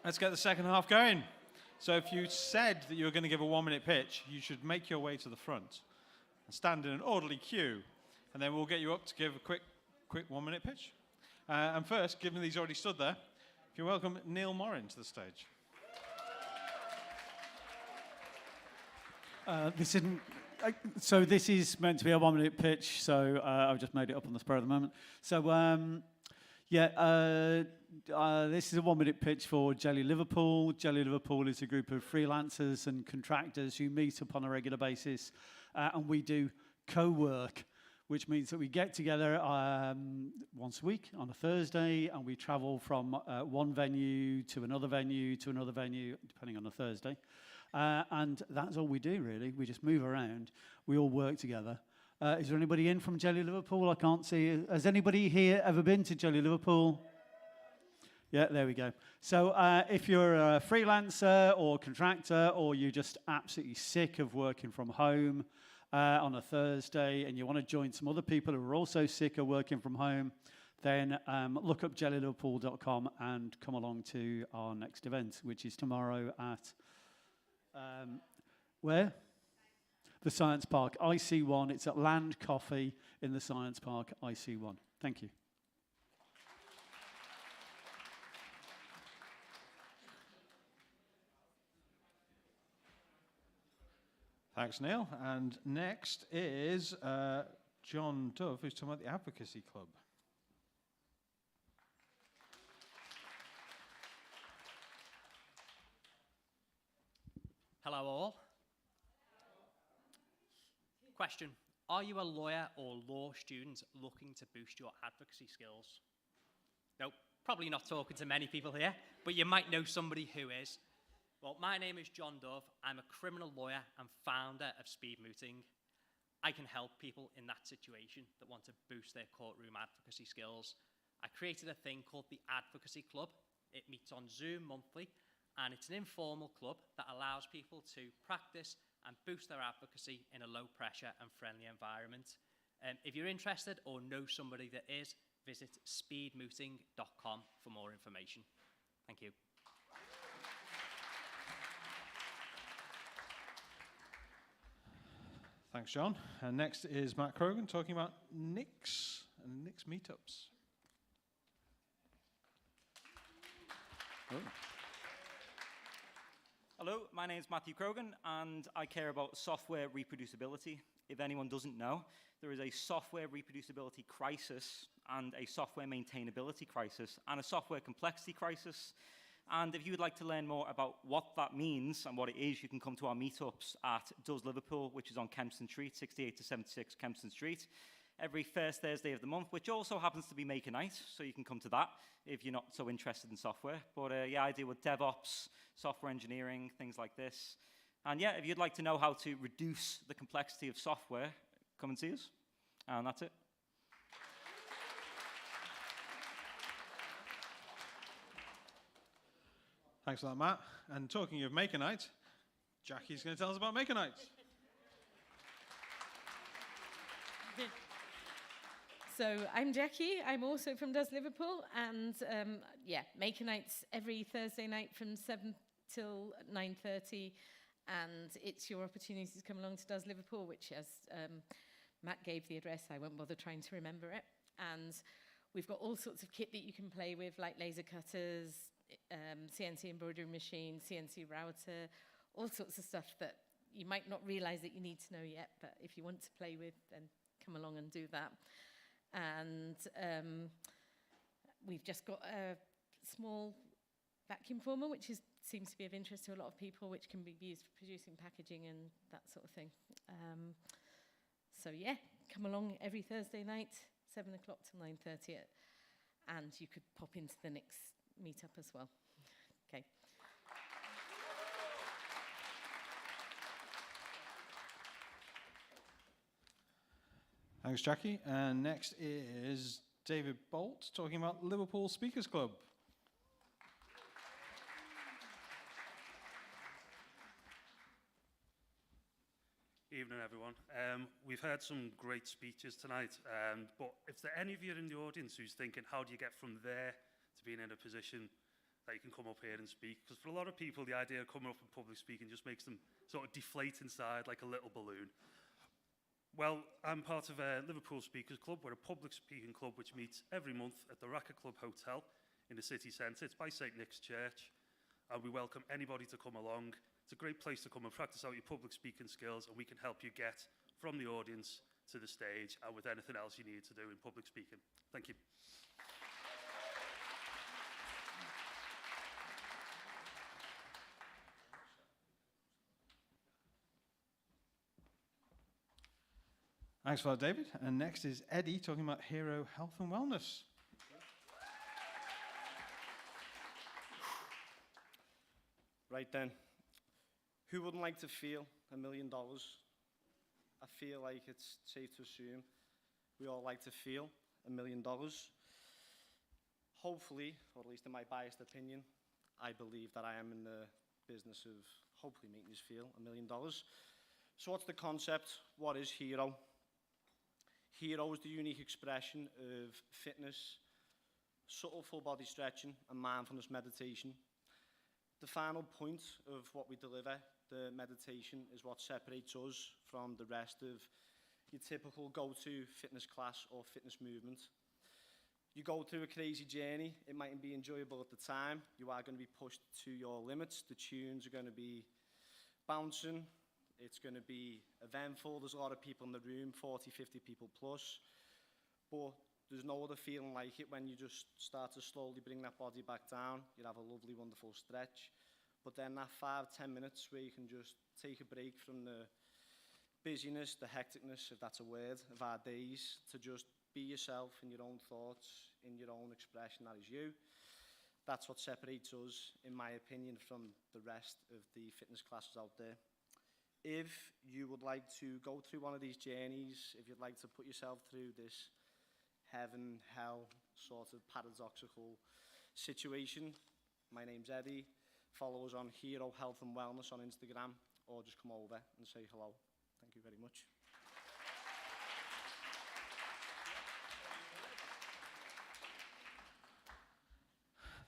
Let's get the second half going. So if you said that you were going to give a 1 minute pitch, you should make your way to the front and stand in an orderly queue, and then we'll get you up to give a quick 1 minute pitch. And first, given that he's already stood there, if you welcome Neil Morin to the stage. So this is meant to be a 1 minute pitch, so I've just made it up on the spur of the moment. So this is a 1 minute pitch for Jelly Liverpool. Jelly Liverpool is a group of freelancers and contractors who meet up on a regular basis, and we do co-work, which means that we get together once a week on a Thursday, and we travel from one venue to another venue to another venue, depending on the Thursday. And that's all we do, really. We just move around. We all work together. Is there anybody in from Jelly Liverpool? I can't see. Has anybody here ever been to Jelly Liverpool? Yeah, there we go. So if you're a freelancer or contractor, or you're just absolutely sick of working from home on a Thursday, and you want to join some other people who are also sick of working from home, then look up jellyliverpool.com and come along to our next event, which is tomorrow at... where? The Science Park, IC1. It's at Land Coffee in the Science Park, IC1. Thank you. Thanks, Neil. And next is John Dove, who's talking about the Advocacy Club. Hello all. Question. Are you a lawyer or law student looking to boost your advocacy skills? Nope, probably not talking to many people here, but you might know somebody who is. Well, my name is John Dove. I'm a criminal lawyer and founder of Speed Mooting. I can help people in that situation that want to boost their courtroom advocacy skills. I created a thing called the Advocacy Club. It meets on Zoom monthly, and it's an informal club that allows people to practice and boost their advocacy in a low-pressure and friendly environment. If you're interested or know somebody that is, visit speedmooting.com for more information. Thank you. Thanks, John. And next is Matt Krogan talking about Nix and Nix meetups. Oh. Hello, my name is Matthew Krogan, and I care about software reproducibility. If anyone doesn't know, there is a software reproducibility crisis and a software maintainability crisis and a software complexity crisis. And if you would like to learn more about what that means and what it is, you can come to our meetups at Does Liverpool, which is on Kempston Street, 68 to 76 Kempston Street, every first Thursday of the month, which also happens to be Maker Night, so you can come to that if you're not so interested in software. But yeah, I deal with DevOps, software engineering, things like this. And yeah, if you'd like to know how to reduce the complexity of software, come and see us. And that's it. Thanks for that, Matt. And talking of Maker Night, Jackie's going to tell us about Maker Night. So I'm Jackie. I'm also from Does Liverpool, and yeah, Maker Nights every Thursday night from 7 till 9:30, and it's your opportunity to come along to Does Liverpool, which, as Matt gave the address, I won't bother trying to remember it. And we've got all sorts of kit that you can play with, like laser cutters, CNC embroidery machine, CNC router, all sorts of stuff that you might not realize that you need to know yet, but if you want to play with, then come along and do that. And we've just got a small vacuum former, which seems to be of interest to a lot of people, which can be used for producing packaging and that sort of thing. So yeah, come along every Thursday night, 7 o'clock till 9:30, and you could pop into the next meetup as well. Okay. Thanks, Jackie. And next is David Bolt talking about Liverpool Speakers Club. Evening, everyone. We've heard some great speeches tonight, but if there any of you in the audience who's thinking, how do you get from there to being in a position that you can come up here and speak. Because for a lot of people, the idea of coming up and public speaking just makes them sort of deflate inside like a little balloon. Well, I'm part of a Liverpool Speakers Club. We're a public speaking club which meets every month at the Racket Club Hotel in the city centre. It's by St Nick's Church, and we welcome anybody to come along. It's a great place to come and practice out your public speaking skills, and we can help you get from the audience to the stage and with anything else you need to do in public speaking. Thank you. Thanks for that, David. And next is Eddie talking about Hero Health and Wellness. Right then, who wouldn't like to feel $1 million? I feel like it's safe to assume we all like to feel $1 million. Hopefully, or at least in my biased opinion, I believe that I am in the business of hopefully making you feel $1 million. So what's the concept? What is Hero? Hero is the unique expression of fitness, subtle full body stretching and mindfulness meditation. The final point of what we deliver, the meditation, is what separates us from the rest of your typical go-to fitness class or fitness movement. You go through a crazy journey, it mightn't be enjoyable at the time, you are going to be pushed to your limits, the tunes are going to be bouncing, it's going to be eventful, there's a lot of people in the room, 40, 50 people plus, but there's no other feeling like it when you just start to slowly bring that body back down. You have a lovely, wonderful stretch, but then that 5-10 minutes where you can just take a break from the busyness, the hecticness, if that's a word, of our days, to just be yourself in your own thoughts, in your own expression, that is you. That's what separates us, in my opinion, from the rest of the fitness classes out there. If you would like to go through one of these journeys, if you'd like to put yourself through this heaven, hell sort of paradoxical situation, my name's Eddie. Follow us on Hero Health and Wellness on Instagram, or just come over and say hello. Thank you very much.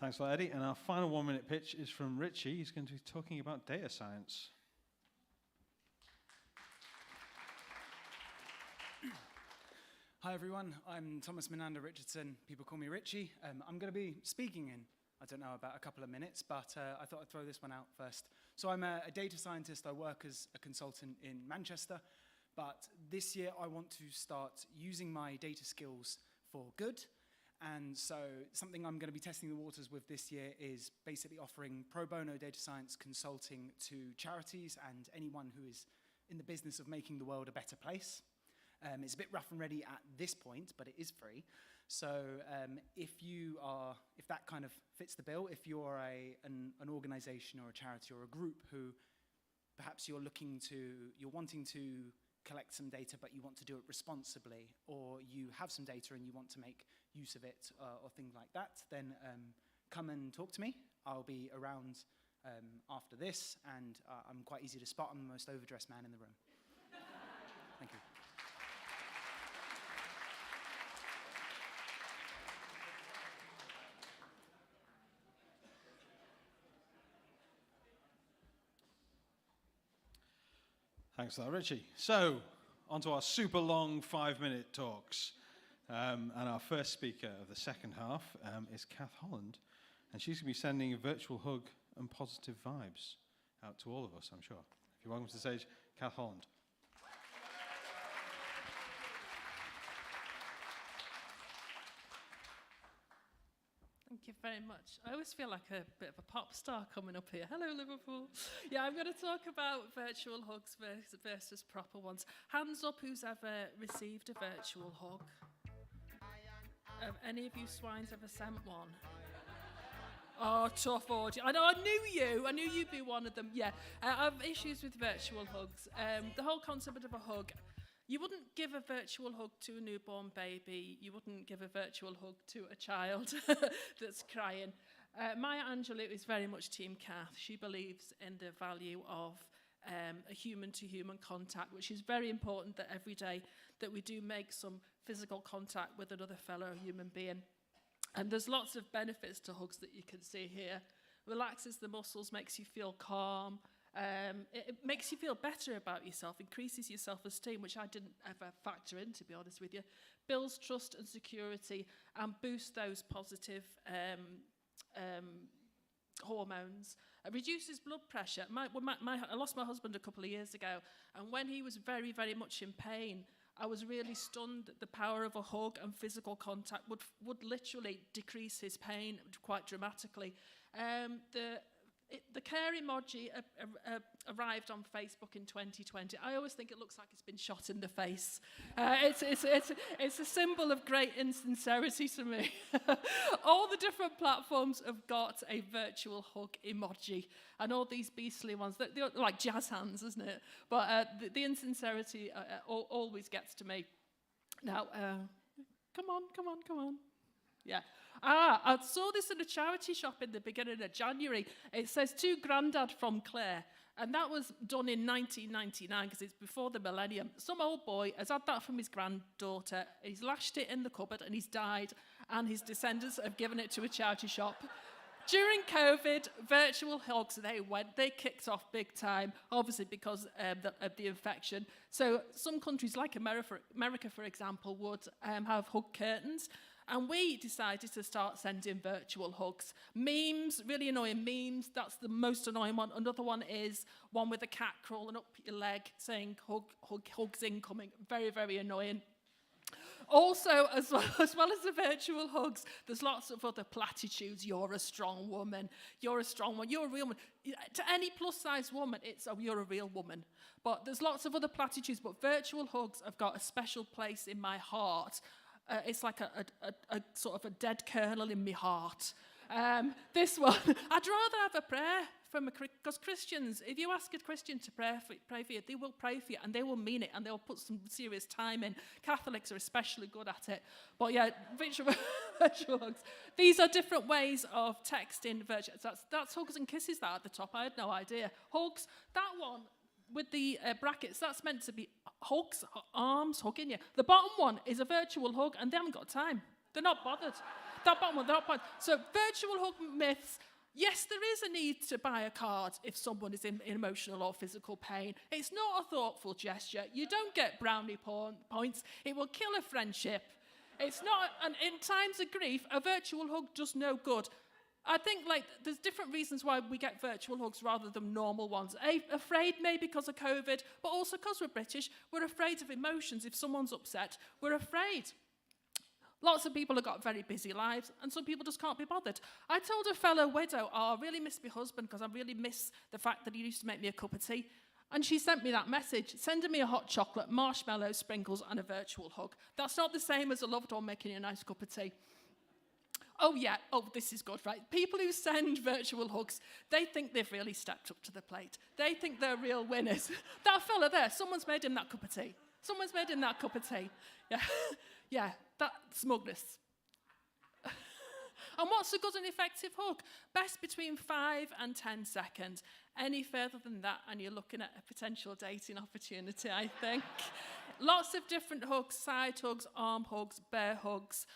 Thanks for that, Eddie. And our final 1 minute pitch is from Richie. He's going to be talking about data science. Hi everyone, I'm Thomas Menander Richardson. People call me Richie. I'm going to be speaking in, I don't know, about a couple of minutes, but I thought I'd throw this one out first. So I'm a data scientist. I work as a consultant in Manchester, but this year I want to start using my data skills for good. And so something I'm going to be testing the waters with this year is basically offering pro bono data science consulting to charities and anyone who is in the business of making the world a better place. It's a bit rough and ready at this point, but it is free. So if that kind of fits the bill, if you're an organization or a charity or a group who perhaps you're wanting to collect some data, but you want to do it responsibly, or you have some data and you want to make use of it or things like that, then come and talk to me. I'll be around after this, and I'm quite easy to spot. I'm the most overdressed man in the room. Thank you. Thanks for that, Richie. So, on to our super long 5-minute talks. And our first speaker of the second half is Kath Holland. And she's going to be sending a virtual hug and positive vibes out to all of us, I'm sure. If you're welcome to the stage, Kath Holland. Thank you very much. I always feel like a bit of a pop star coming up here. Hello, Liverpool. Yeah, I'm going to talk about virtual hugs versus proper ones. Hands up who's ever received a virtual hug. Any of you swines ever sent one? Oh, tough audience. I know, I knew you'd be one of them. Yeah, I have issues with virtual hugs. The whole concept of a hug, you wouldn't give a virtual hug to a newborn baby. You wouldn't give a virtual hug to a child that's crying. Maya Angelou is very much Team Kath. She believes in the value of a human-to-human contact, which is very important that every day that we do make some physical contact with another fellow human being. And there's lots of benefits to hugs that you can see here. Relaxes the muscles, makes you feel calm. It makes you feel better about yourself, increases your self-esteem, which I didn't ever factor in, to be honest with you. Builds trust and security and boosts those positive hormones. It reduces blood pressure. I lost my husband a couple of years ago, and when he was very, very much in pain, I was really stunned that the power of a hug and physical contact would literally decrease his pain quite dramatically. The care emoji arrived on Facebook in 2020. I always think it looks like it's been shot in the face. It's a symbol of great insincerity to me. All the different platforms have got a virtual hug emoji, and all these beastly ones, they're like jazz hands, isn't it? But the insincerity always gets to me. Now, come on. Yeah. I saw this in a charity shop in the beginning of January. It says, "To Grandad from Claire." And that was done in 1999, because it's before the millennium. Some old boy has had that from his granddaughter. He's lashed it in the cupboard and he's died. And his descendants have given it to a charity shop. During COVID, virtual hugs, they kicked off big time, obviously because of the infection. So some countries like America, for example, would have hug curtains. And we decided to start sending virtual hugs. Memes, really annoying memes, that's the most annoying one. Another one is one with a cat crawling up your leg saying hugs incoming. Very, very annoying. Also, as well as the virtual hugs, there's lots of other platitudes. You're a strong woman. You're a strong one. You're a real woman. To any plus-size woman, it's, "Oh, you're a real woman." But there's lots of other platitudes, but virtual hugs have got a special place in my heart. It's like a sort of a dead kernel in my heart. This one, I'd rather have a prayer from because Christians, if you ask a Christian to pray for you, they will pray for you and they will mean it and they'll put some serious time in. Catholics are especially good at it. But yeah, virtual hugs. These are different ways of texting virtual. That's hugs and kisses that at the top. I had no idea. Hugs, that one with the brackets, that's meant to be hugs, arms hugging you. The bottom one is a virtual hug and they haven't got time. They're not bothered. That bottom one, they're not bothered. So virtual hug myths. Yes, there is a need to buy a card if someone is in emotional or physical pain. It's not a thoughtful gesture. You don't get brownie points. It will kill a friendship. It's not, and in times of grief, a virtual hug does no good. I think there's different reasons why we get virtual hugs rather than normal ones. Afraid maybe because of COVID, but also because we're British, we're afraid of emotions. If someone's upset, we're afraid. Lots of people have got very busy lives, and some people just can't be bothered. I told a fellow widow, "Oh, I really miss my husband because I really miss the fact that he used to make me a cup of tea." And she sent me that message, sending me a hot chocolate, marshmallows, sprinkles, and a virtual hug. That's not the same as a loved one making you a nice cup of tea. Oh, yeah. Oh, this is good, right? People who send virtual hugs, they think they've really stepped up to the plate. They think they're real winners. That fella there, someone's made him that cup of tea. Someone's made him that cup of tea. Yeah, yeah, that smugness. And what's a good and effective hug? Best between 5 and 10 seconds. Any further than that, and you're looking at a potential dating opportunity, I think. Lots of different hugs, side hugs, arm hugs, bear hugs.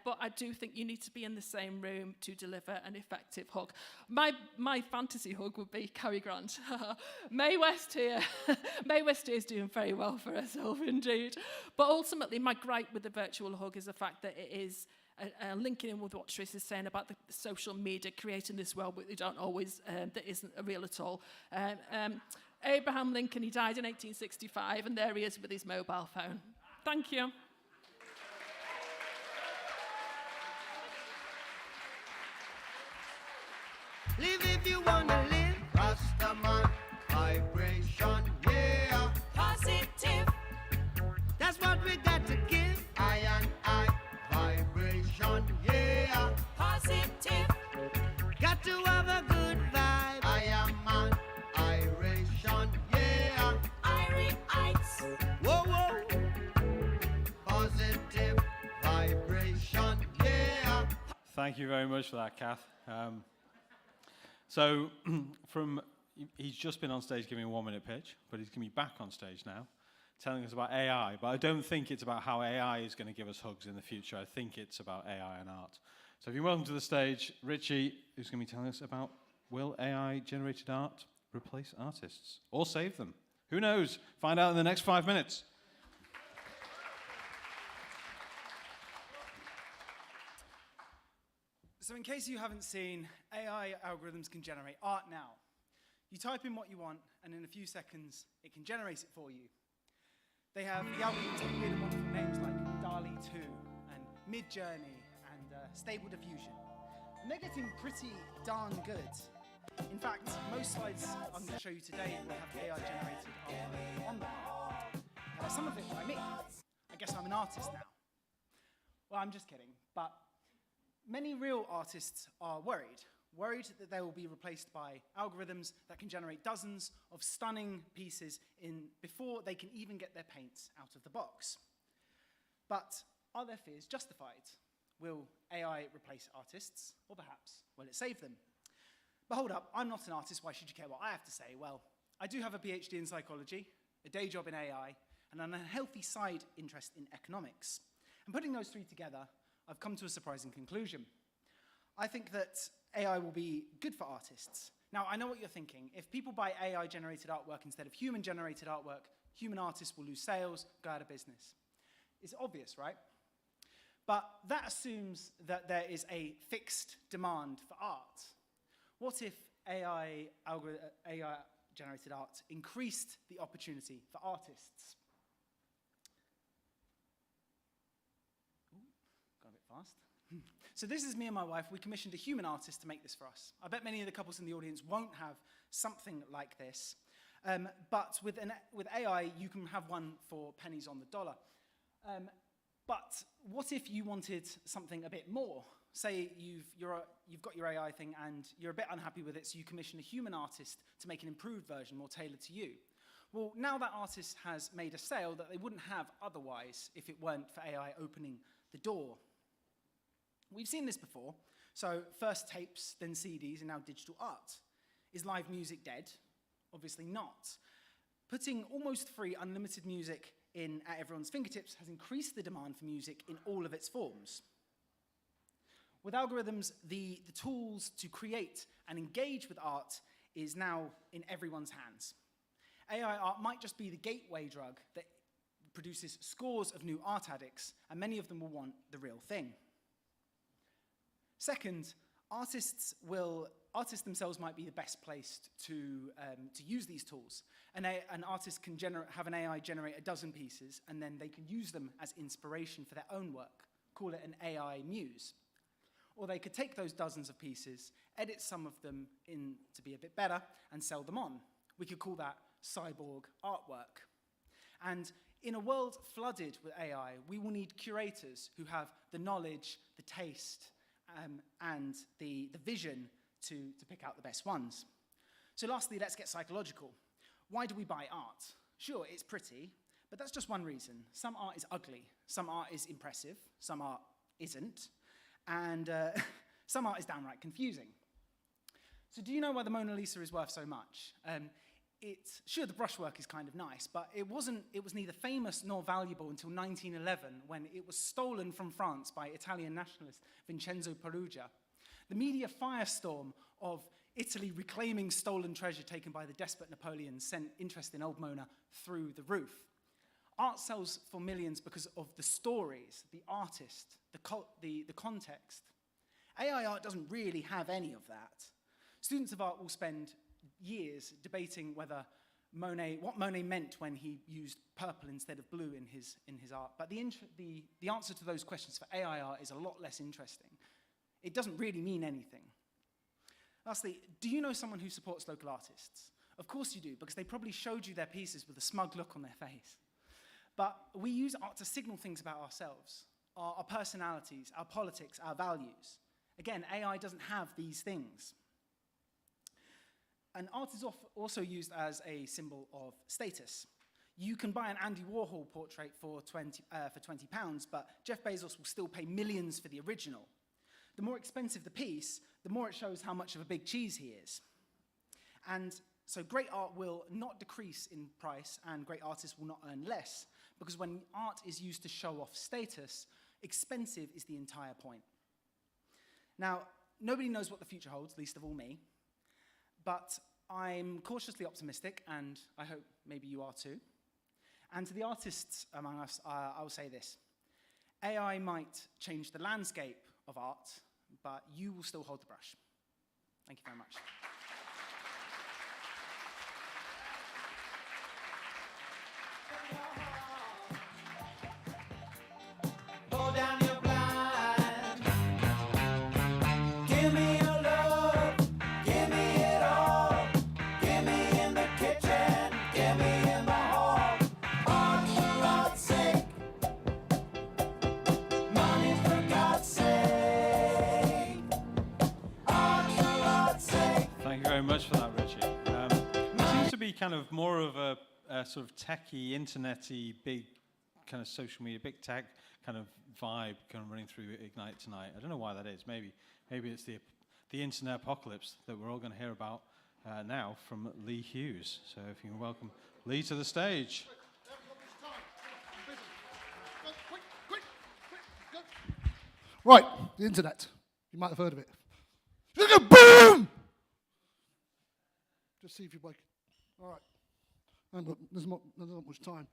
But I do think you need to be in the same room to deliver an effective hug. My fantasy hug would be Cary Grant. Mae West here. Mae West here is doing very well for herself indeed. But ultimately, my gripe with the virtual hug is the fact that it is linking in with what Trish is saying about the social media creating this world, but they don't always, that isn't real at all. Abraham Lincoln, he died in 1865, and there he is with his mobile phone. Thank you. Live if you wanna live. Rastaman vibration, yeah. Positive. That's what we got to give. I and I vibration, yeah. Positive. Got to have a good vibe. I am an iration, yeah. Irites. Whoa, whoa. Positive vibration, yeah. Thank you very much for that, Kath. So, he's just been on stage giving a 1-minute pitch, but he's going to be back on stage now, telling us about AI. But I don't think it's about how AI is going to give us hugs in the future. I think it's about AI and art. So if you welcome to the stage Richie, who's going to be telling us about will AI-generated art replace artists or save them? Who knows? Find out in the next 5 minutes. So in case you haven't seen, AI algorithms can generate art now. You type in what you want, and in a few seconds, it can generate it for you. The algorithms have weird and wonderful names like DALL-E 2 and Mid-Journey and Stable Diffusion. And they're getting pretty darn good. In fact, most slides I'm going to show you today will have AI-generated art on them. Some of it by me. I guess I'm an artist now. Well, I'm just kidding, but many real artists are worried that they will be replaced by algorithms that can generate dozens of stunning pieces before they can even get their paints out of the box. But are their fears justified? Will AI replace artists, or perhaps will it save them? But hold up, I'm not an artist, why should you care what I have to say? Well, I do have a PhD in psychology, a day job in AI, and an unhealthy side interest in economics. And putting those three together, I've come to a surprising conclusion. I think that AI will be good for artists. Now, I know what you're thinking. If people buy AI-generated artwork instead of human-generated artwork, human artists will lose sales, go out of business. It's obvious, right? But that assumes that there is a fixed demand for art. What if AI-generated art increased the opportunity for artists? Ooh, got a bit fast. So this is me and my wife. We commissioned a human artist to make this for us. I bet many of the couples in the audience won't have something like this. But with AI, you can have one for pennies on the dollar. But what if you wanted something a bit more? Say you've got your AI thing and you're a bit unhappy with it, so you commission a human artist to make an improved version more tailored to you. Well, now that artist has made a sale that they wouldn't have otherwise if it weren't for AI opening the door. We've seen this before. So first tapes, then CDs, and now digital art. Is live music dead? Obviously not. Putting almost free, unlimited music at everyone's fingertips has increased the demand for music in all of its forms. With algorithms, the tools to create and engage with art is now in everyone's hands. AI art might just be the gateway drug that produces scores of new art addicts, and many of them will want the real thing. Second, artists themselves might be the best placed to use these tools. An artist can have an AI generate a dozen pieces, and then they can use them as inspiration for their own work. Call it an AI muse. Or they could take those dozens of pieces, edit some of them in to be a bit better, and sell them on. We could call that cyborg artwork. And in a world flooded with AI, we will need curators who have the knowledge, the taste, and the vision to pick out the best ones. So lastly, let's get psychological. Why do we buy art? Sure, it's pretty, but that's just one reason. Some art is ugly, some art is impressive, some art isn't, and some art is downright confusing. So do you know why the Mona Lisa is worth so much? Sure, the brushwork is kind of nice, but it was neither famous nor valuable until 1911, when it was stolen from France by Italian nationalist Vincenzo Peruggia. The media firestorm of Italy reclaiming stolen treasure taken by the despot Napoleon sent interest in old Mona through the roof. Art sells for millions because of the stories, the artist, the context. AI art doesn't really have any of that. Students of art will spend years debating what Monet meant when he used purple instead of blue in his art. But the answer to those questions for AI art is a lot less interesting. It doesn't really mean anything. Lastly, do you know someone who supports local artists? Of course you do, because they probably showed you their pieces with a smug look on their face. But we use art to signal things about ourselves, our personalities, our politics, our values. Again, AI doesn't have these things. And art is also used as a symbol of status. You can buy an Andy Warhol portrait for £20, but Jeff Bezos will still pay millions for the original. The more expensive the piece, the more it shows how much of a big cheese he is. And so great art will not decrease in price, and great artists will not earn less, because when art is used to show off status, expensive is the entire point. Now, nobody knows what the future holds, least of all me, but I'm cautiously optimistic, and I hope maybe you are too. And to the artists among us, I will say this. AI might change the landscape of art, but you will still hold the brush. Thank you very much. Pull down your blind. Give me your love. Give me it all. Give me in the kitchen. Give me in the hall. Art for art's sake. Money for God's sake. Art for art's sake. Thank you very much for that, Richie. It seems to be kind of more of a sort of techie, internet-y, big kind of social media, big tech kind of vibe kind of running through Ignite tonight. I don't know why that is. Maybe it's the internet apocalypse that we're all going to hear about now from Lee Hughes. So if you can welcome Lee to the stage. Right, the internet. You might have heard of it. It's going to go boom! Just see if you wake. All right. There's not much time.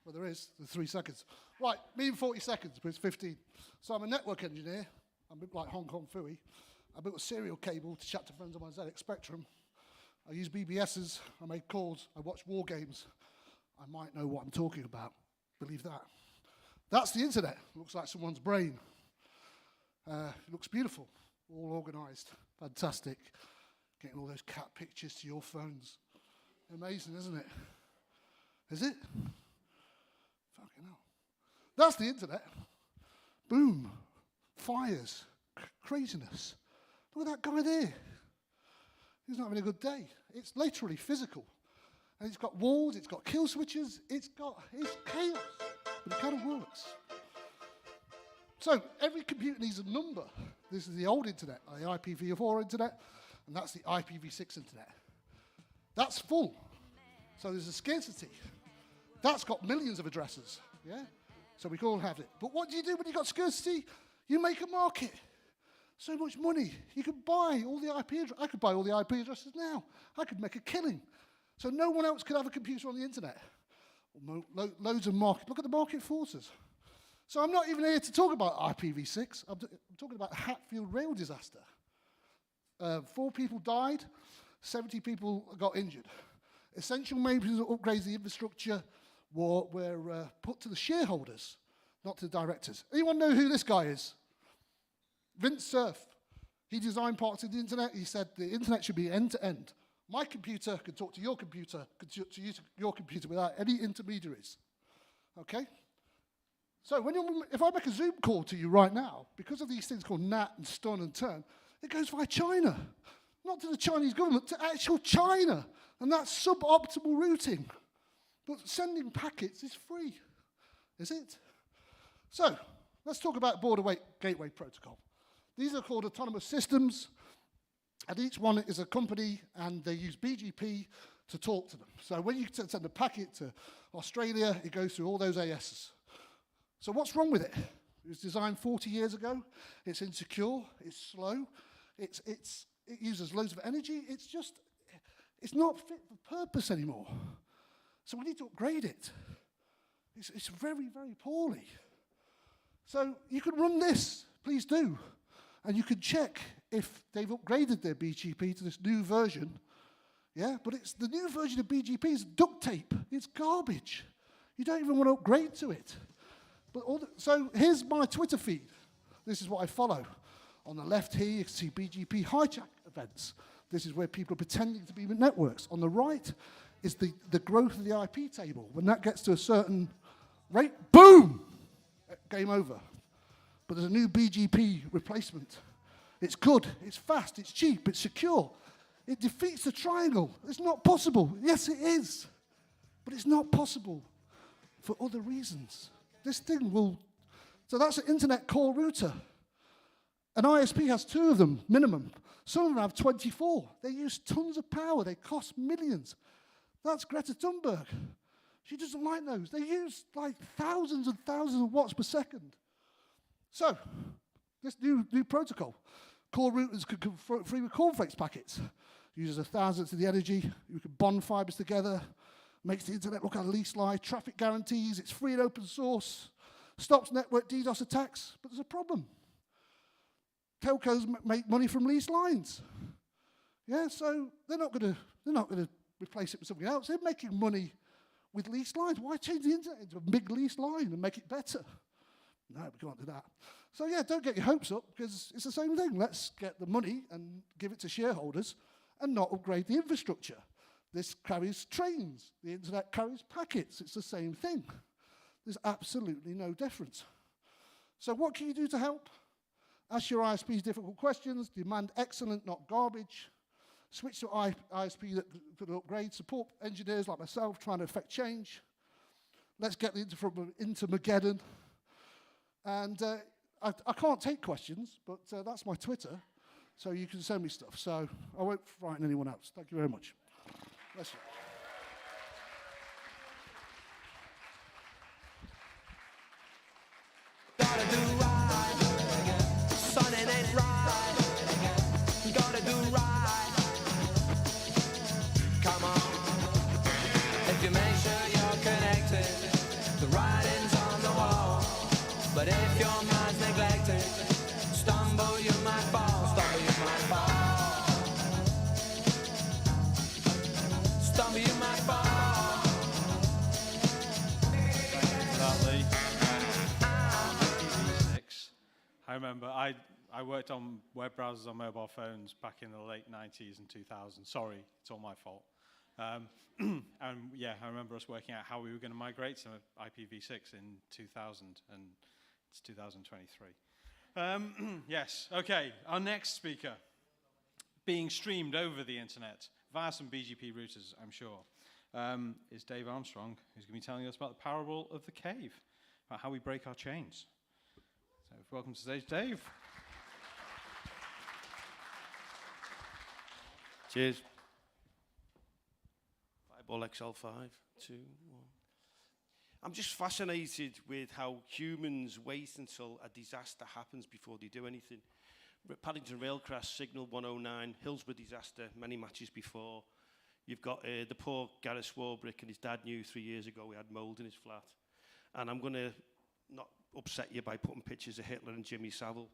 Well, there's 3 seconds. Right, me in 40 seconds, but it's 15. So I'm a network engineer. I'm a bit like Hong Kong Phooey. I built a serial cable to chat to friends on my ZX Spectrum. I use BBSs. I make calls. I watch war games. I might know what I'm talking about. Believe that. That's the internet. Looks like someone's brain. It looks beautiful. All organized. Fantastic. Getting all those cat pictures to your phones. Amazing, isn't it? Is it? Fucking hell. That's the internet. Boom. Fires. Craziness. Look at that guy there. He's not having a good day. It's literally physical. And it's got walls, it's got kill switches, it's chaos. But it kind of works. So every computer needs a number. This is the old internet, the IPv4 internet, and that's the IPv6 internet. That's full. So there's a scarcity. That's got millions of addresses, yeah? So we can all have it. But what do you do when you've got scarcity? You make a market. So much money. You can buy all the IP addresses. I could buy all the IP addresses now. I could make a killing. So no one else could have a computer on the internet. Loads of market. Look at the market forces. So I'm not even here to talk about IPv6. I'm talking about the Hatfield rail disaster. 4 people died, 70 people got injured. Essential maintenance upgrades of the infrastructure were put to the shareholders, not to the directors. Anyone know who this guy is? Vince Cerf. He designed parts of the internet. He said the internet should be end-to-end. My computer could talk to your computer, your computer without any intermediaries. Okay? So if I make a Zoom call to you right now, because of these things called NAT and stun and turn, it goes via China. Not to the Chinese government, to actual China. And that's suboptimal routing. But sending packets is free. Is it? So, let's talk about Border Gateway Protocol. These are called autonomous systems. And each one is a company, and they use BGP to talk to them. So when you send a packet to Australia, it goes through all those ASs. So what's wrong with it? It was designed 40 years ago. It's insecure. It's slow. It uses loads of energy. It's not fit for purpose anymore. So we need to upgrade it. It's very, very poorly. So you can run this, please do. And you can check if they've upgraded their BGP to this new version. Yeah, but the new version of BGP is duct tape. It's garbage. You don't even want to upgrade to it. But so here's my Twitter feed. This is what I follow. On the left here, you can see BGP hijack events. This is where people are pretending to be networks. On the right is the growth of the IP table. When that gets to a certain rate, boom, game over. But there's a new BGP replacement. It's good, it's fast, it's cheap, it's secure. It defeats the triangle. It's not possible. Yes, it is. But it's not possible for other reasons. This thing will... So that's an internet core router. An ISP has 2 of them, minimum. Some of them have 24. They use tons of power. They cost millions. That's Greta Thunberg. She doesn't like those. They use like thousands and thousands of watts per second. So, This new protocol. Core routers could come free with cornflakes packets. Uses 1,000th of the energy. You can bond fibers together. Makes the internet look at a lease line. Traffic guarantees. It's free and open source. Stops network DDoS attacks. But there's a problem. Telcos make money from lease lines. Yeah, so they're not going to replace it with something else. They're making money with lease lines. Why change the internet into a big lease line and make it better? No, we can't do that. So yeah, don't get your hopes up, because it's the same thing. Let's get the money and give it to shareholders and not upgrade the infrastructure. This carries trains. The internet carries packets. It's the same thing. There's absolutely no difference. So what can you do to help? Ask your ISPs difficult questions. Demand excellent, not garbage. Switch to ISP that could upgrade. Support engineers like myself trying to affect change. Let's get the into Mageddon. And I can't take questions, but that's my Twitter, so you can send me stuff. So I won't frighten anyone else. Thank you very much. Bless you. Gotta do right, son, it ain't right. Gotta do right. Come on, if you make sure you're connected, the writing's on the wall. But if your mind's neglected, stumble you might fall, stumble you might fall. Stumble you might fall. That, Lee. IPv6. I remember I worked on web browsers on mobile phones back in the late 90s and 2000s. Sorry, it's all my fault. And yeah, I remember us working out how we were going to migrate to IPv6 in 2000, and it's 2023. Yes, okay, our next speaker, being streamed over the internet via some BGP routers, I'm sure, is Dave Armstrong, who's going to be telling us about the parable of the cave, about how we break our chains. So welcome to the stage, Dave. Cheers. Fireball XL5, 2, 1. I'm just fascinated with how humans wait until a disaster happens before they do anything. Paddington Rail crash, Signal 109, Hillsborough disaster, many matches before. You've got the poor Gareth Swarbrick, and his dad knew 3 years ago he had mould in his flat. And I'm going to not upset you by putting pictures of Hitler and Jimmy Savile.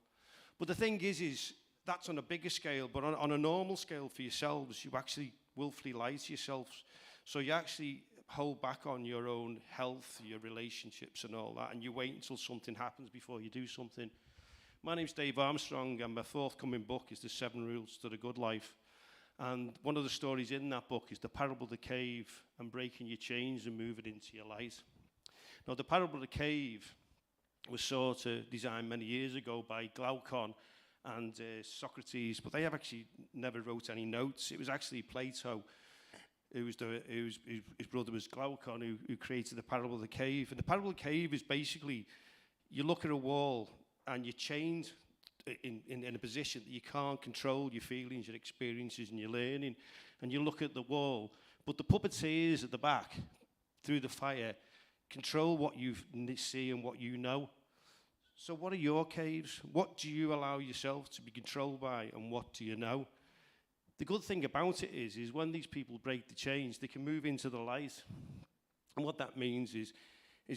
But the thing is that's on a bigger scale, but on a normal scale for yourselves, you actually willfully lie to yourselves. So you actually hold back on your own health, your relationships and all that, and you wait until something happens before you do something. My name's Dave Armstrong, and my forthcoming book is The 7 Rules to the Good Life. And one of the stories in that book is the parable of the cave and breaking your chains and moving into your light. Now, the parable of the cave was sort of designed many years ago by Glaucon and Socrates, but they have actually never wrote any notes. It was actually Plato, his brother was Glaucon, who created the parable of the cave. And the parable of the cave is basically, you look at a wall and you're chained in a position that you can't control your feelings, your experiences, and your learning. And you look at the wall, but the puppeteers at the back, through the fire, control what you see and what you know. So what are your caves? What do you allow yourself to be controlled by, and what do you know? The good thing about it is when these people break the chains, they can move into the light. And what that means is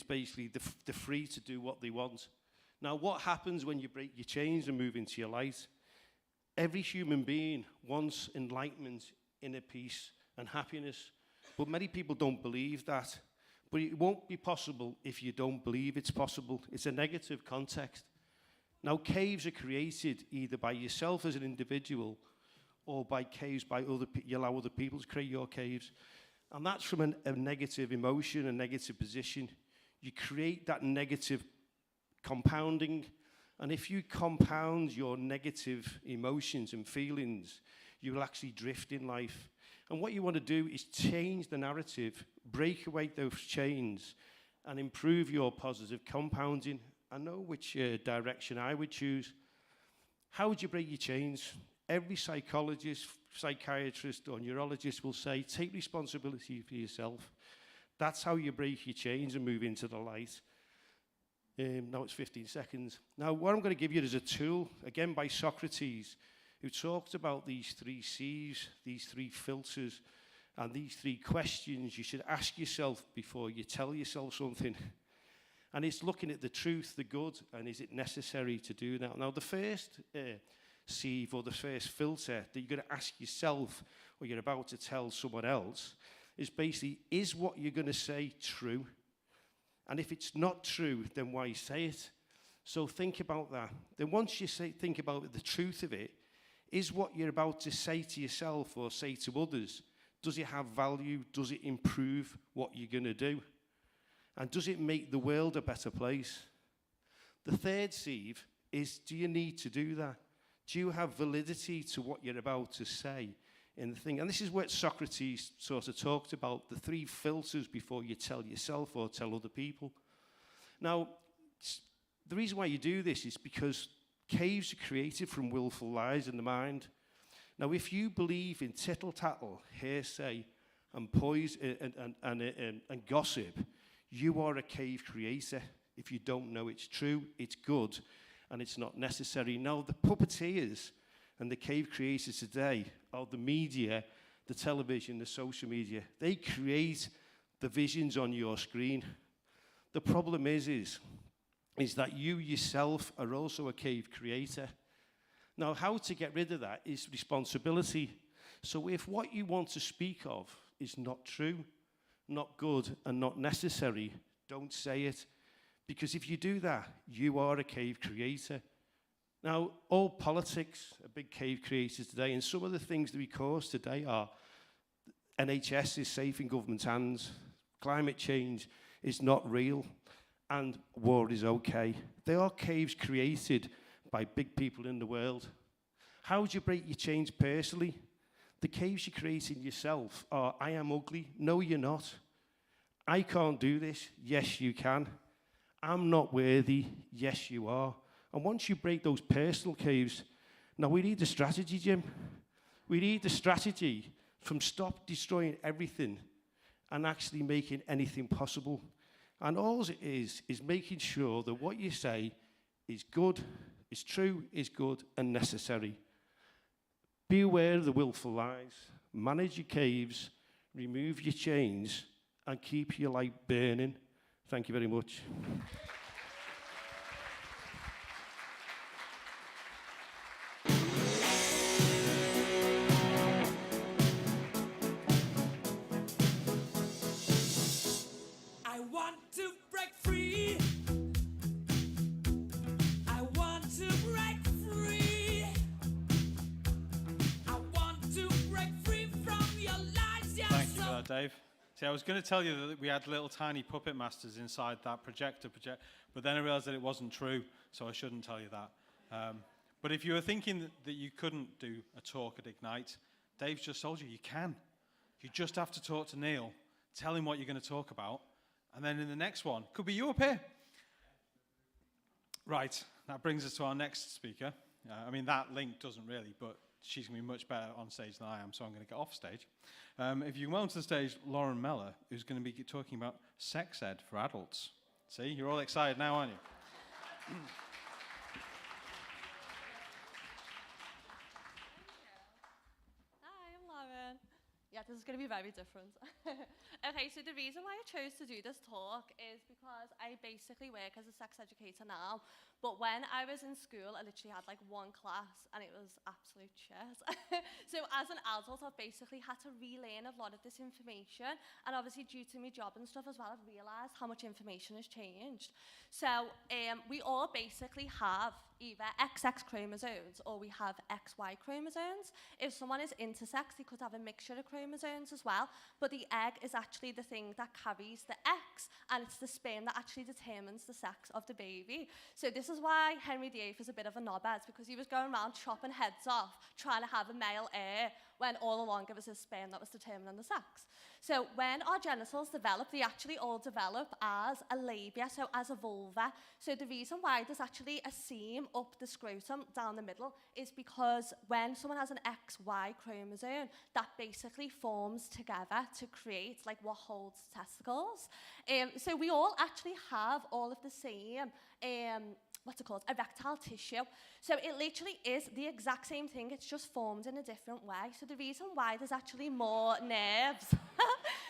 basically they're free to do what they want. Now, what happens when you break your chains and move into your light? Every human being wants enlightenment, inner peace, and happiness. But many people don't believe that. But it won't be possible if you don't believe it's possible. It's a negative context. Now, caves are created either by yourself as an individual or by caves by other people. You allow other people to create your caves. And that's from a negative emotion, a negative position. You create that negative compounding. And if you compound your negative emotions and feelings, you will actually drift in life. And what you want to do is change the narrative, break away those chains, and improve your positive compounding. I know which direction I would choose. How would you break your chains? Every psychologist, psychiatrist, or neurologist will say, take responsibility for yourself. That's how you break your chains and move into the light. Now it's 15 seconds. Now, what I'm going to give you is a tool, again by Socrates, who talked about these 3 C's, these 3 filters, and these 3 questions you should ask yourself before you tell yourself something. And it's looking at the truth, the good, and is it necessary to do that? Now, the first sieve or the first filter that you're going to ask yourself or you're about to tell someone else is basically, is what you're going to say true? And if it's not true, then why say it? So think about that. Then once you think about the truth of it, is what you're about to say to yourself or say to others, does it have value? Does it improve what you're going to do? And does it make the world a better place? The third sieve is, do you need to do that? Do you have validity to what you're about to say in the thing? And this is what Socrates sort of talked about, the 3 filters before you tell yourself or tell other people. Now, the reason why you do this is because caves are created from willful lies in the mind. Now, if you believe in tittle-tattle, hearsay, and poison and gossip, you are a cave creator. If you don't know it's true, it's good, and it's not necessary. Now, the puppeteers and the cave creators today are the media, the television, the social media. They create the visions on your screen. The problem is that you yourself are also a cave creator. Now, how to get rid of that is responsibility. So if what you want to speak of is not true, not good, and not necessary, don't say it. Because if you do that, you are a cave creator. Now, all politics are big cave creators today, and some of the things that we cause today are NHS is safe in government's hands, climate change is not real, and war is okay. They are caves created by big people in the world. How do you break your change personally? The caves you're creating yourself are, I am ugly. No, you're not. I can't do this. Yes, you can. I'm not worthy. Yes, you are. And once you break those personal caves, now we need a strategy, Jim. We need a strategy from stop destroying everything and actually making anything possible. And all it is making sure that what you say is good, is true, is good, and necessary. Be aware of the willful lies, manage your caves, remove your chains, and keep your light burning. Thank you very much. I want to break free. I want to break free. I want to break free from your lies. Thank you for that, Dave. See, I was going to tell you that we had little tiny puppet masters inside that projector, but then I realized that it wasn't true, so I shouldn't tell you that. But if you were thinking that you couldn't do a talk at Ignite, Dave's just told you you can. You just have to talk to Neil, tell him what you're going to talk about, and then in the next one, could be you up here. Right, that brings us to our next speaker. I mean, that link doesn't really, but she's going to be much better on stage than I am, so I'm going to get off stage. If you welcome to the stage Lauren Meller, who's going to be talking about sex ed for adults. See, you're all excited now, aren't you? Hi, I'm Lauren. Yeah, this is going to be very different. Okay, so the reason why I chose to do this talk is because I basically work as a sex educator now, but when I was in school, I literally had like one class and it was absolute shit. So as an adult, I've basically had to relearn a lot of this information, and obviously due to my job and stuff as well, I've realised how much information has changed. So we all basically have either XX chromosomes or we have XY chromosomes. If someone is intersex, they could have a mixture of chromosomes as well, but the egg is actually the thing that carries the X, and it's the sperm that actually determines the sex of the baby. So this is why Henry VIII is a bit of a knobhead, because he was going around chopping heads off, trying to have a male heir, when all along it was his sperm that was determining the sex. So when our genitals develop, they actually all develop as a labia, so as a vulva. So the reason why there's actually a seam up the scrotum down the middle is because when someone has an XY chromosome, that basically forms together to create like what holds testicles. So we all actually have all of the same what's it called, erectile tissue. So it literally is the exact same thing, it's just formed in a different way. So the reason why there's actually more nerves,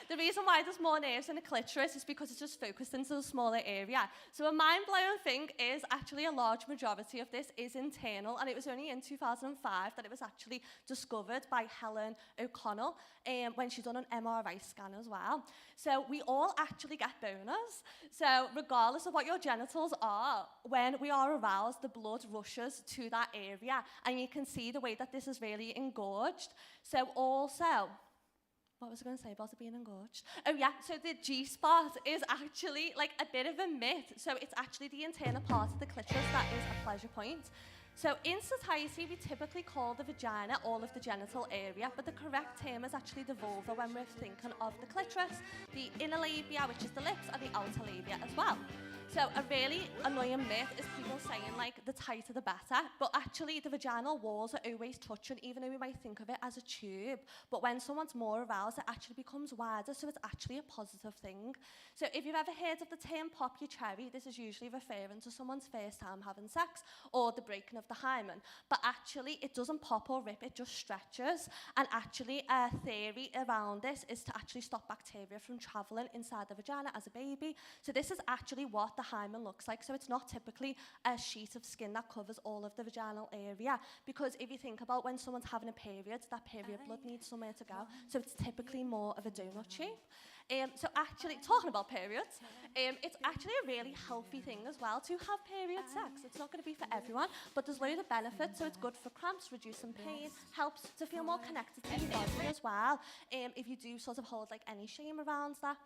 the reason why there's more nerves in the clitoris is because it's just focused into a smaller area. So a mind-blowing thing is actually a large majority of this is internal, and it was only in 2005 that it was actually discovered by Helen O'Connell when she done an MRI scan as well. So we all actually get boners. So regardless of what your genitals are, when we are aroused, the blood rushes to that area, and you can see the way that this is really engorged. So also, what was I going to say about it being engorged? Oh yeah, so the G-spot is actually like a bit of a myth. So it's actually the internal part of the clitoris that is a pleasure point. So in society, we typically call the vagina all of the genital area, but the correct term is actually the vulva when we're thinking of the clitoris, the inner labia, which is the lips, and the outer labia as well. So a really annoying myth is people saying like the tighter the better, but actually the vaginal walls are always touching, even though we might think of it as a tube. But when someone's more aroused, it actually becomes wider, so it's actually a positive thing. So if you've ever heard of the term pop your cherry, this is usually referring to someone's first time having sex or the breaking of the hymen. But actually it doesn't pop or rip, it just stretches. And actually a theory around this is to actually stop bacteria from traveling inside the vagina as a baby. So this is actually what the hymen looks like. So it's not typically a sheet of skin that covers all of the vaginal area, because if you think about when someone's having a period, that period blood needs somewhere to go. So it's typically more of a donut shape. So actually, talking about periods, it's actually a really healthy thing as well to have period sex. It's not going to be for everyone, but there's loads of benefits. So it's good for cramps, reducing pain, helps to feel more connected to your body as well, if you do sort of hold like any shame around that.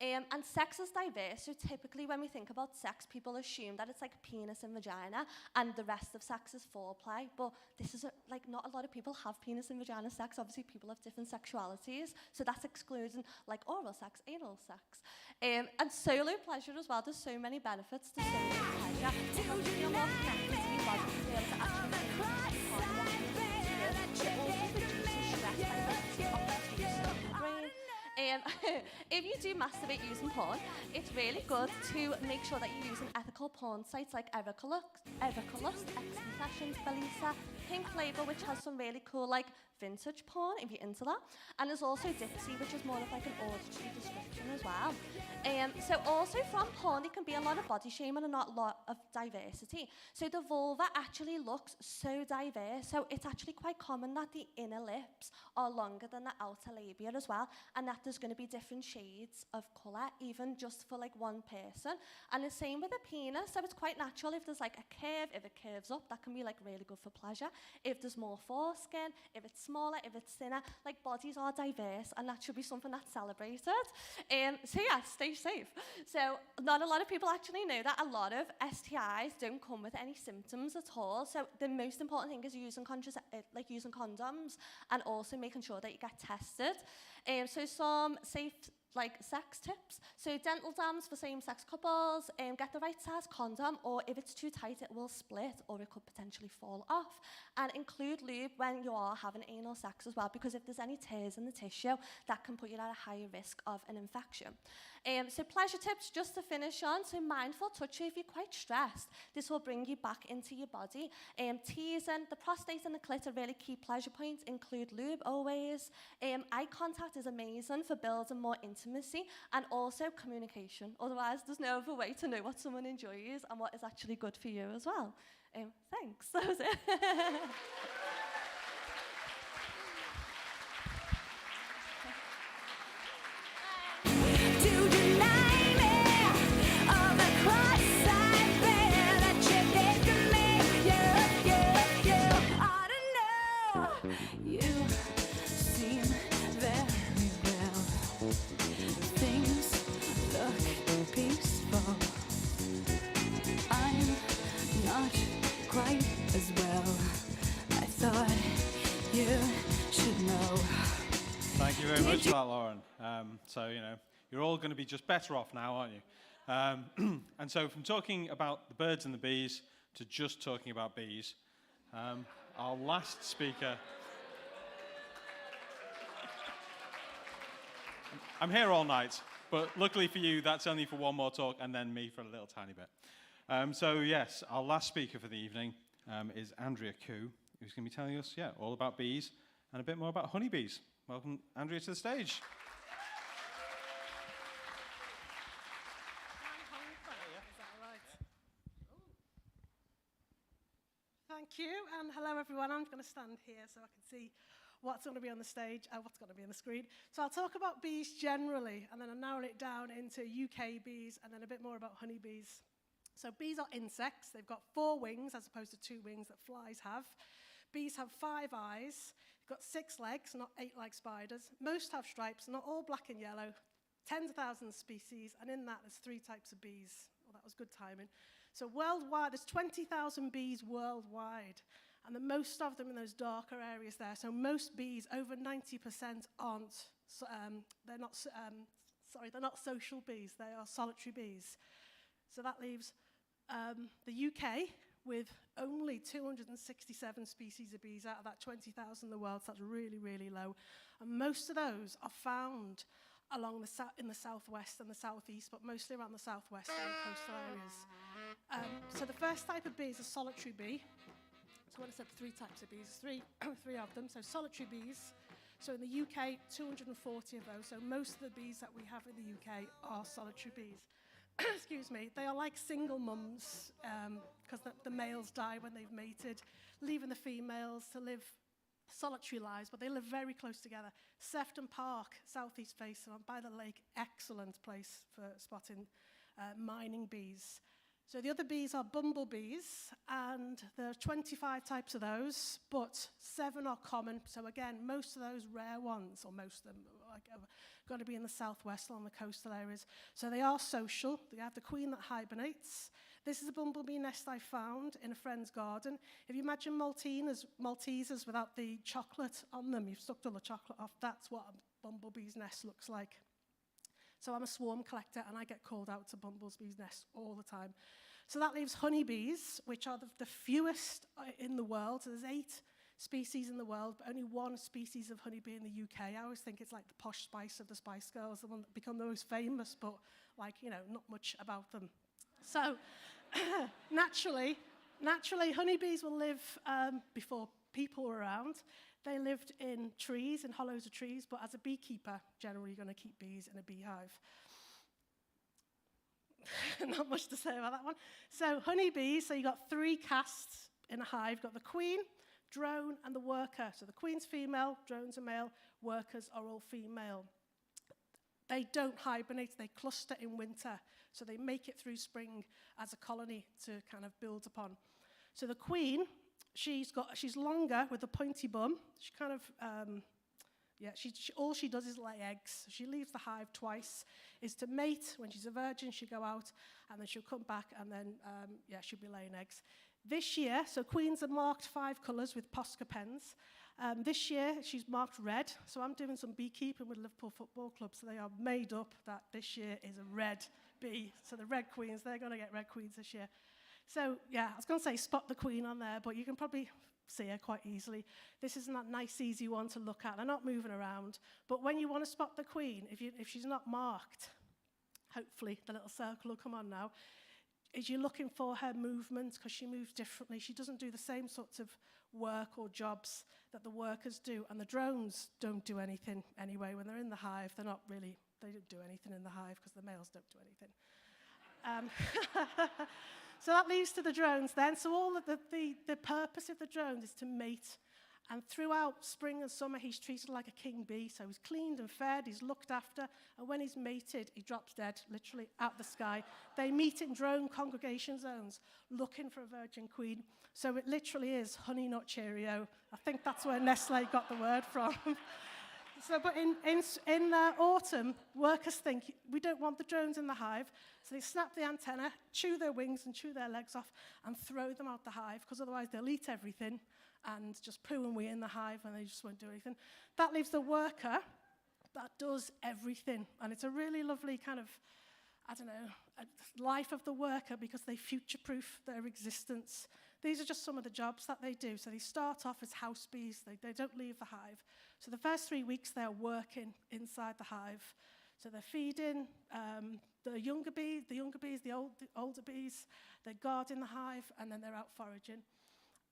And sex is diverse, so typically when we think about sex, people assume that it's like penis and vagina, and the rest of sex is foreplay, but this is like not a lot of people have penis and vagina sex. Obviously people have different sexualities, so that's excluding like oral sex, anal sex. And solo pleasure as well, there's so many benefits to solo pleasure. It helps you feel more connected to your body, to be able to actually feel part of what you're doing. It also reduces stress by releasing oxytocin in the brain. If you do masturbate using porn, it's really good to make sure that you're using ethical porn sites like Evercolust, X-Confessions, Belisa, Pink Label, which has some really cool like vintage porn if you're into that. And there's also Dipsy, which is more of like an auditory description as well. So also from porn, there can be a lot of body shaming and not a lot of diversity. So the vulva actually looks so diverse. So it's actually quite common that the inner lips are longer than the outer labia as well, and that there's going to be different shades of colour, even just for like one person. And the same with the penis. So it's quite natural if there's like a curve, if it curves up, that can be like really good for pleasure. If there's more foreskin, if it's smaller, if it's thinner, like bodies are diverse, and that should be something that's celebrated. So yeah, stay safe. So not a lot of people actually know that a lot of STIs don't come with any symptoms at all. So the most important thing is using condoms, and also making sure that you get tested. So some safe like sex tips. So dental dams for same-sex couples, get the right size condom, or if it's too tight it will split or it could potentially fall off. And include lube when you are having anal sex as well, because if there's any tears in the tissue, that can put you at a higher risk of an infection. So pleasure tips just to finish on. So mindful touching if you're quite stressed. This will bring you back into your body. Teasing, the prostate and the clit are really key pleasure points. Include lube always. Eye contact is amazing for building more intimacy, and also communication. Otherwise, there's no other way to know what someone enjoys and what is actually good for you as well. Thanks, that was it. Quite as well. I thought very much for that, Lauren. So, you know, you're all going to be just better off now, aren't you? And so from talking about the birds and the bees to just talking about bees, our last speaker... I'm here all night, but luckily for you, that's only for one more talk and then me for a little tiny bit. So yes, our last speaker for the evening is Andrea Koo, who's going to be telling us, all about bees and a bit more about honeybees. Welcome, Andrea, to the stage. Thank you, and hello everyone. I'm going to stand here so I can see what's going to be on the stage and what's going to be on the screen. So I'll talk about bees generally, and then I'll narrow it down into UK bees, and then a bit more about honeybees. So bees are insects. They've got 4 wings as opposed to 2 wings that flies have. Bees have 5 eyes. They've got 6 legs, not 8 like spiders. Most have stripes, not all black and yellow. Tens of thousands of species, and in that there's 3 types of bees. Well, that was good timing. So worldwide, there's 20,000 bees worldwide, and the most of them in those darker areas there. So most bees, over 90%, aren't. They're not social bees. They are solitary bees. So that leaves the UK with only 267 species of bees out of that 20,000 in the world. So that's really, really low. And most of those are found along in the southwest and the southeast, but mostly around the southwest and the coastal areas. So the first type of bee is a solitary bee. So what I said, 3 types of bees, three of them. So solitary bees. So in the UK, 240 of those. So most of the bees that we have in the UK are solitary bees. Excuse me. They are like single mums because the males die when they've mated, leaving the females to live solitary lives, but they live very close together. Sefton Park, southeast face by the lake, excellent place for spotting mining bees. So the other bees are bumblebees, and there are 25 types of those, but 7 are common. So again, most of those rare ones, or most of them, are going to be in the southwest along the coastal areas. So they are social. They have the queen that hibernates. This is a bumblebee nest I found in a friend's garden. If you imagine Maltesers without the chocolate on them, you've sucked all the chocolate off, that's what a bumblebee's nest looks like. So I'm a swarm collector, and I get called out to bumblebees' nests all the time. So that leaves honeybees, which are the fewest in the world. So there's 8 species in the world, but only 1 species of honeybee in the UK. I always think it's like the posh spice of the Spice Girls, the one that become the most famous, but like, you know, not much about them. So naturally, honeybees will live before people were around. They lived in trees, in hollows of trees, but as a beekeeper, generally you're going to keep bees in a beehive. Not much to say about that one. So honeybees, so you've got 3 castes in a hive. You've got the queen, drone, and the worker. So the queen's female, drones are male, workers are all female. They don't hibernate, they cluster in winter. So they make it through spring as a colony to kind of build upon. So the queen, she's longer with a pointy bum. She kind of, all she does is lay eggs. She leaves the hive twice, is to mate. When she's a virgin, she'll go out, and then she'll come back, and then, she'll be laying eggs. This year, so queens are marked 5 colours with Posca pens. This year, she's marked red. So I'm doing some beekeeping with Liverpool Football Club, so they are made up that this year is a red bee. So the red queens, they're going to get red queens this year. So, yeah, I was going to say spot the queen on there, but you can probably see her quite easily. This isn't that nice, easy one to look at. They're not moving around. But when you want to spot the queen, if she's not marked, hopefully the little circle will come on now, is you're looking for her movement because she moves differently. She doesn't do the same sorts of work or jobs that the workers do. And the drones don't do anything anyway. When they're in the hive, they don't do anything in the hive because the males don't do anything. So that leads to the drones then. So all of the purpose of the drones is to mate. And throughout spring and summer, he's treated like a king bee. So he's cleaned and fed, he's looked after. And when he's mated, he drops dead, literally out the sky. They meet in drone congregation zones, looking for a virgin queen. So it literally is honey nut Cheerio. I think that's where Nestle got the word from. But in autumn, workers think we don't want the drones in the hive, so they snap the antenna, chew their wings and chew their legs off, and throw them out the hive, because otherwise they'll eat everything and just poo and wee in the hive, and they just won't do anything. That leaves the worker that does everything. And it's a really lovely kind of, I don't know, a life of the worker because they future-proof their existence. These are just some of the jobs that they do. So they start off as house bees. They don't leave the hive. So the first 3 weeks, they're working inside the hive. So they're feeding the younger bees, the older bees. They're guarding the hive, and then they're out foraging.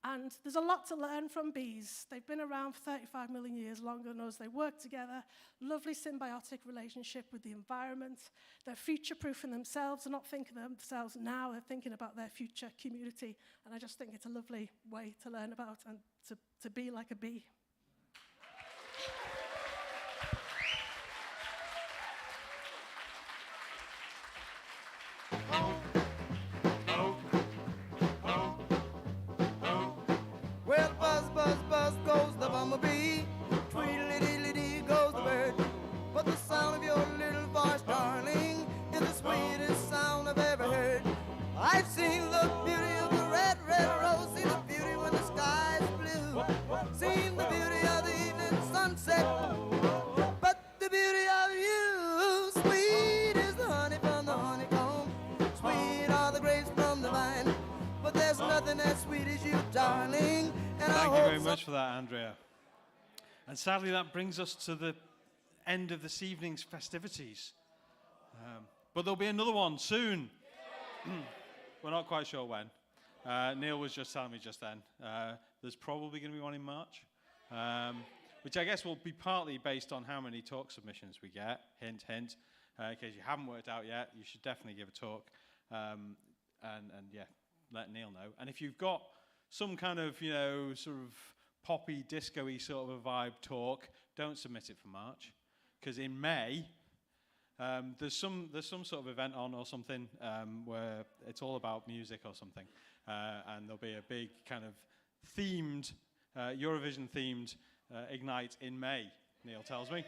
And there's a lot to learn from bees. They've been around for 35 million years, longer than us. They work together, lovely symbiotic relationship with the environment. They're future-proofing themselves. They're not thinking of themselves now. They're thinking about their future community. And I just think it's a lovely way to learn about and to be like a bee. Well, buzz, buzz, buzz goes the bumblebee. Tweedledee goes the bird. But the sound of your little voice, darling, is the sweetest sound I've ever heard. I've seen the beauty of the red, red rose. Seen the beauty when the sky is blue. Seen the beauty of the evening sunset. But the beauty of you, sweet is the honey from the honeycomb. Sweet are the grapes from the vine. But there's nothing as sweet as you, darling. Thank you very much for that, Andrea. And sadly, that brings us to the end of this evening's festivities. But there'll be another one soon. We're not quite sure when. Neil was just telling me just then. There's probably going to be one in March, which I guess will be partly based on how many talk submissions we get. Hint, hint. In case you haven't worked out yet, you should definitely give a talk. And yeah, let Neil know. And if you've got some kind of, sort of poppy, disco-y sort of a vibe talk, don't submit it for March. Because in May, there's some sort of event on or something where it's all about music or something. And there'll be a big kind of themed, Eurovision-themed Ignite in May, Neil tells me.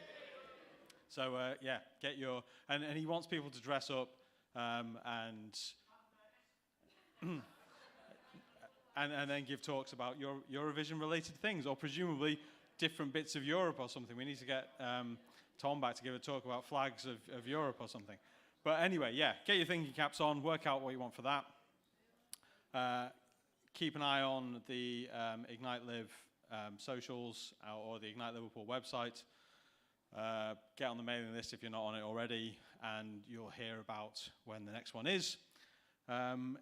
So, yeah, get your... And he wants people to dress up and then give talks about Eurovision-related things, or presumably different bits of Europe or something. We need to get Tom back to give a talk about flags of Europe or something. But anyway, yeah, get your thinking caps on, work out what you want for that. Keep an eye on the Ignite Live socials or the Ignite Liverpool website. Get on the mailing list if you're not on it already, and you'll hear about when the next one is.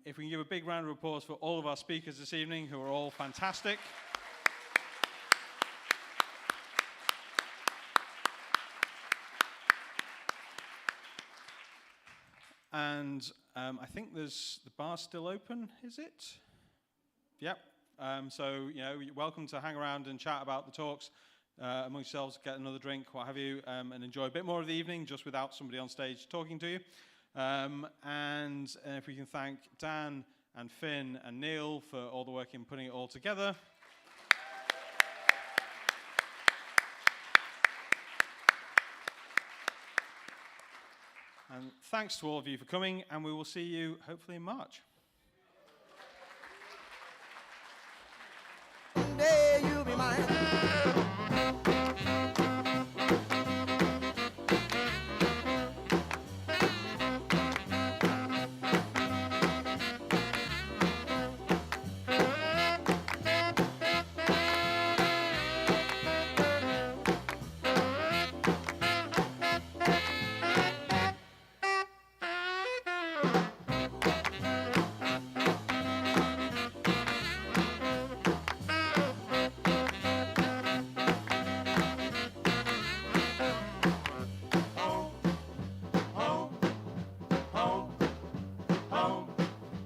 If we can give a big round of applause for all of our speakers this evening, who are all fantastic. And I think the bar's still open, is it? Yep. So, you're welcome to hang around and chat about the talks amongst yourselves, get another drink, what have you, and enjoy a bit more of the evening just without somebody on stage talking to you. And if we can thank Dan and Finn and Neil for all the work in putting it all together. And thanks to all of you for coming, and we will see you hopefully in March. Someday you'll be mine.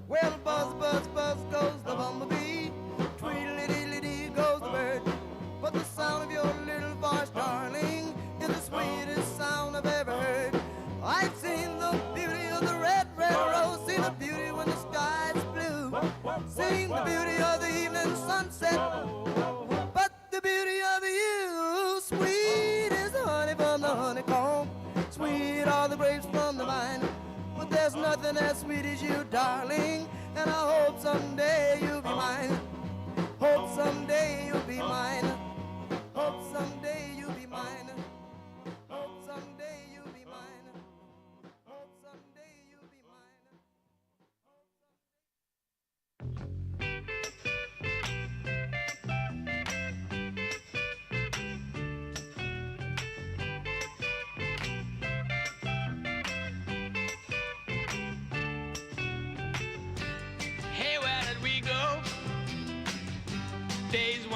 Well, buzz, buzz, buzz goes the bumblebee. Tweedledee goes the bird. But the sound of your little voice, darling, is the sweetest sound I've ever heard. I've seen the beauty of the red, red rose. Seen the beauty when the sky is blue. Seen the beauty of the evening sunset. But the beauty of you, sweet is the honey from the honeycomb. Sweet are the grapes from the vine. But there's nothing as sweet as you, darling. And I hope someday you'll be mine. Hope someday you'll be mine. Hope someday you'll be mine. Hope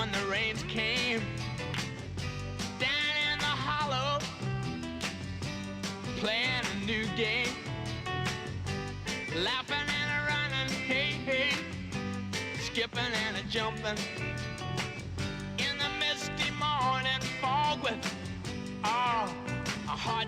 when the rains came. Down in the hollow, playing a new game. Laughing and a running, hey, hey. Skipping and a jumping. In the misty morning fog with, a heart